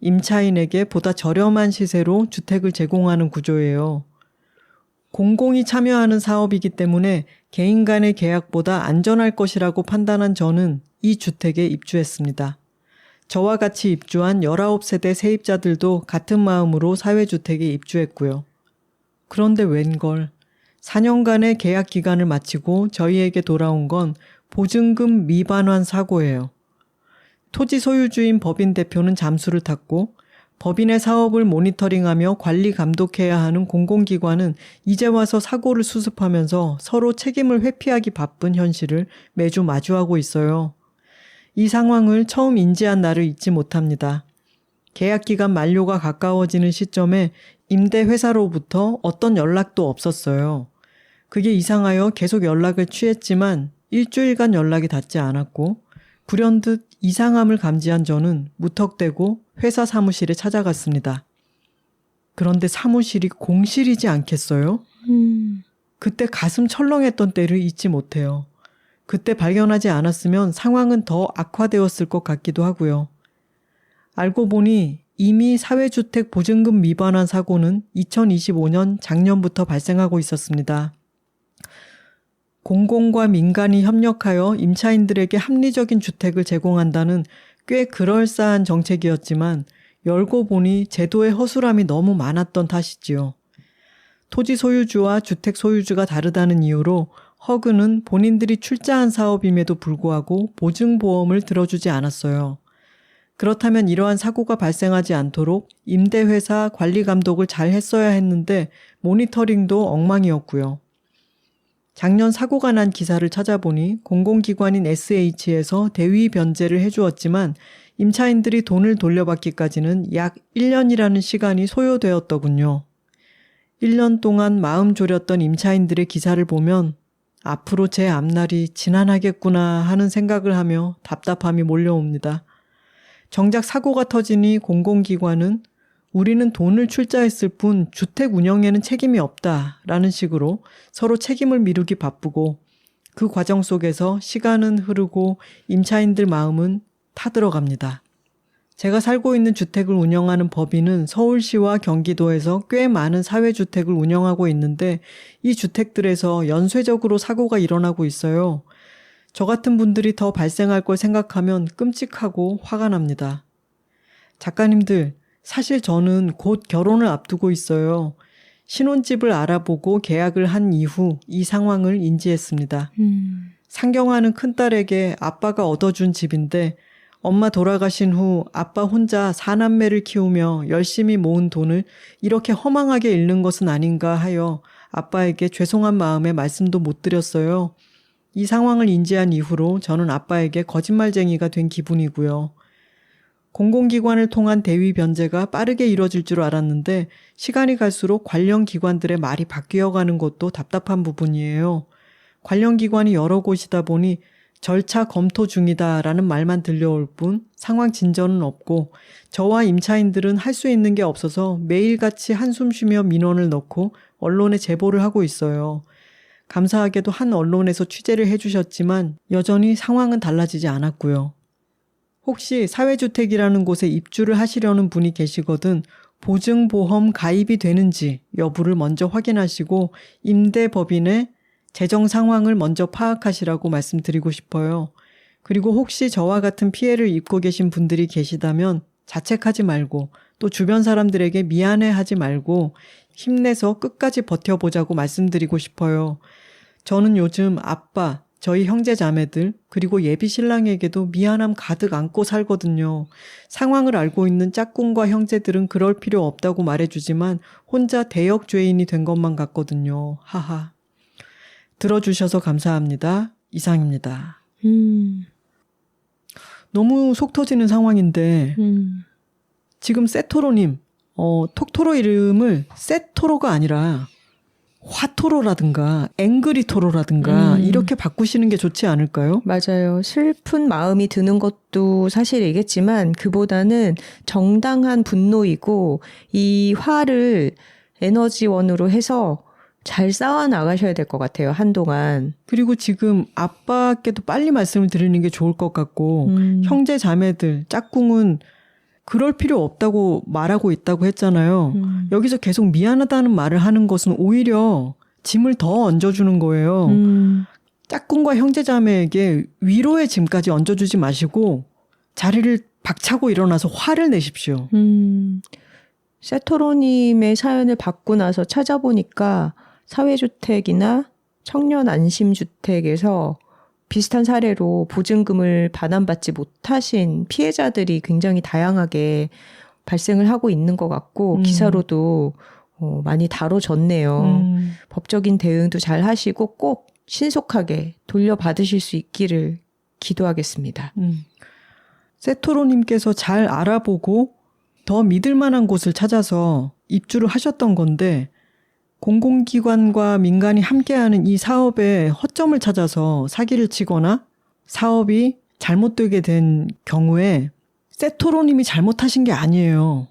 A: 임차인에게 보다 저렴한 시세로 주택을 제공하는 구조예요. 공공이 참여하는 사업이기 때문에 개인 간의 계약보다 안전할 것이라고 판단한 저는 이 주택에 입주했습니다. 저와 같이 입주한 19세대 세입자들도 같은 마음으로 사회주택에 입주했고요. 그런데 웬걸 4년간의 계약 기간을 마치고 저희에게 돌아온 건 보증금 미반환 사고예요. 토지 소유주인 법인 대표는 잠수를 탔고 법인의 사업을 모니터링하며 관리 감독해야 하는 공공기관은 이제 와서 사고를 수습하면서 서로 책임을 회피하기 바쁜 현실을 매주 마주하고 있어요. 이 상황을 처음 인지한 날을 잊지 못합니다. 계약기간 만료가 가까워지는 시점에 임대회사로부터 어떤 연락도 없었어요. 그게 이상하여 계속 연락을 취했지만 일주일간 연락이 닿지 않았고 불현듯 이상함을 감지한 저는 무턱대고 회사 사무실에 찾아갔습니다. 그런데 사무실이 공실이지 않겠어요? 그때 가슴 철렁했던 때를 잊지 못해요. 그때 발견하지 않았으면 상황은 더 악화되었을 것 같기도 하고요. 알고 보니 이미 사회주택 보증금 위반한 사고는 2025년 작년부터 발생하고 있었습니다. 공공과 민간이 협력하여 임차인들에게 합리적인 주택을 제공한다는 꽤 그럴싸한 정책이었지만 열고 보니 제도의 허술함이 너무 많았던 탓이지요. 토지 소유주와 주택 소유주가 다르다는 이유로 허그는 본인들이 출자한 사업임에도 불구하고 보증보험을 들어주지 않았어요. 그렇다면 이러한 사고가 발생하지 않도록 임대회사 관리감독을 잘 했어야 했는데 모니터링도 엉망이었고요. 작년 사고가 난 기사를 찾아보니 공공기관인 SH에서 대위 변제를 해주었지만 임차인들이 돈을 돌려받기까지는 약 1년이라는 시간이 소요되었더군요. 1년 동안 마음 졸였던 임차인들의 기사를 보면 앞으로 제 앞날이 지난하겠구나 하는 생각을 하며 답답함이 몰려옵니다. 정작 사고가 터지니 공공기관은 우리는 돈을 출자했을 뿐 주택 운영에는 책임이 없다라는 식으로 서로 책임을 미루기 바쁘고 그 과정 속에서 시간은 흐르고 임차인들 마음은 타들어갑니다. 제가 살고 있는 주택을 운영하는 법인은 서울시와 경기도에서 꽤 많은 사회주택을 운영하고 있는데 이 주택들에서 연쇄적으로 사고가 일어나고 있어요. 저 같은 분들이 더 발생할 걸 생각하면 끔찍하고 화가 납니다. 작가님들, 사실 저는 곧 결혼을 앞두고 있어요. 신혼집을 알아보고 계약을 한 이후 이 상황을 인지했습니다. 상경하는 큰딸에게 아빠가 얻어준 집인데 엄마 돌아가신 후 아빠 혼자 4남매를 키우며 열심히 모은 돈을 이렇게 허망하게 잃는 것은 아닌가 하여 아빠에게 죄송한 마음에 말씀도 못 드렸어요. 이 상황을 인지한 이후로 저는 아빠에게 거짓말쟁이가 된 기분이고요. 공공기관을 통한 대위 변제가 빠르게 이뤄질 줄 알았는데 시간이 갈수록 관련 기관들의 말이 바뀌어가는 것도 답답한 부분이에요. 관련 기관이 여러 곳이다 보니 절차 검토 중이다라는 말만 들려올 뿐 상황 진전은 없고 저와 임차인들은 할 수 있는 게 없어서 매일같이 한숨 쉬며 민원을 넣고 언론에 제보를 하고 있어요. 감사하게도 한 언론에서 취재를 해주셨지만 여전히 상황은 달라지지 않았고요. 혹시 사회주택이라는 곳에 입주를 하시려는 분이 계시거든 보증보험 가입이 되는지 여부를 먼저 확인하시고 임대법인의 재정 상황을 먼저 파악하시라고 말씀드리고 싶어요. 그리고 혹시 저와 같은 피해를 입고 계신 분들이 계시다면 자책하지 말고 또 주변 사람들에게 미안해하지 말고 힘내서 끝까지 버텨보자고 말씀드리고 싶어요. 저는 요즘 아빠, 저희 형제 자매들 그리고 예비 신랑에게도 미안함 가득 안고 살거든요. 상황을 알고 있는 짝꿍과 형제들은 그럴 필요 없다고 말해주지만 혼자 대역죄인이 된 것만 같거든요. 하하. 들어주셔서 감사합니다. 이상입니다. 너무 속 터지는 상황인데 지금 세토로님 톡토로 이름을 세토로가 아니라 화토로라든가 앵그리토로라든가 이렇게 바꾸시는 게 좋지 않을까요?
B: 맞아요. 슬픈 마음이 드는 것도 사실이겠지만 그보다는 정당한 분노이고 이 화를 에너지원으로 해서 잘 쌓아 나가셔야 될 것 같아요. 한동안.
A: 그리고 지금 아빠께도 빨리 말씀을 드리는 게 좋을 것 같고 형제 자매들 짝꿍은 그럴 필요 없다고 말하고 있다고 했잖아요. 여기서 계속 미안하다는 말을 하는 것은 오히려 짐을 더 얹어주는 거예요. 짝꿍과 형제자매에게 위로의 짐까지 얹어주지 마시고 자리를 박차고 일어나서 화를 내십시오.
B: 세토로님의 사연을 받고 나서 찾아보니까 사회주택이나 청년 안심주택에서 비슷한 사례로 보증금을 반환받지 못하신 피해자들이 굉장히 다양하게 발생을 하고 있는 것 같고 기사로도 많이 다뤄졌네요. 법적인 대응도 잘 하시고 꼭 신속하게 돌려받으실 수 있기를 기도하겠습니다.
A: 세토로님께서 잘 알아보고 더 믿을 만한 곳을 찾아서 입주를 하셨던 건데 공공기관과 민간이 함께하는 이 사업에 허점을 찾아서 사기를 치거나 사업이 잘못되게 된 경우에 세토로님이 잘못하신 게 아니에요.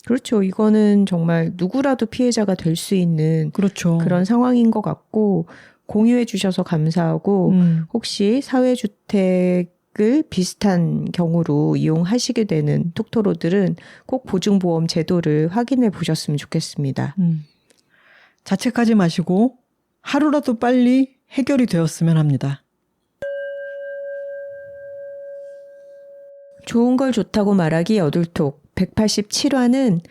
B: 그렇죠. 이거는 정말 누구라도 피해자가 될 수 있는
A: 그렇죠.
B: 그런 상황인 것 같고 공유해 주셔서 감사하고 혹시 사회주택을 비슷한 경우로 이용하시게 되는 톡토로들은 꼭 보증보험 제도를 확인해 보셨으면 좋겠습니다.
A: 자책하지 마시고 하루라도 빨리 해결이 되었으면 합니다.
B: 좋은 걸 좋다고 말하기 여둘톡 187화는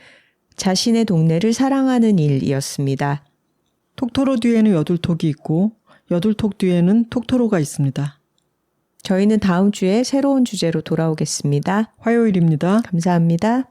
B: 자신의 동네를 사랑하는 일이었습니다.
A: 톡토로 뒤에는 여둘톡이 있고 여둘톡 뒤에는 톡토로가 있습니다.
B: 저희는 다음 주에 새로운 주제로 돌아오겠습니다.
A: 화요일입니다.
B: 감사합니다.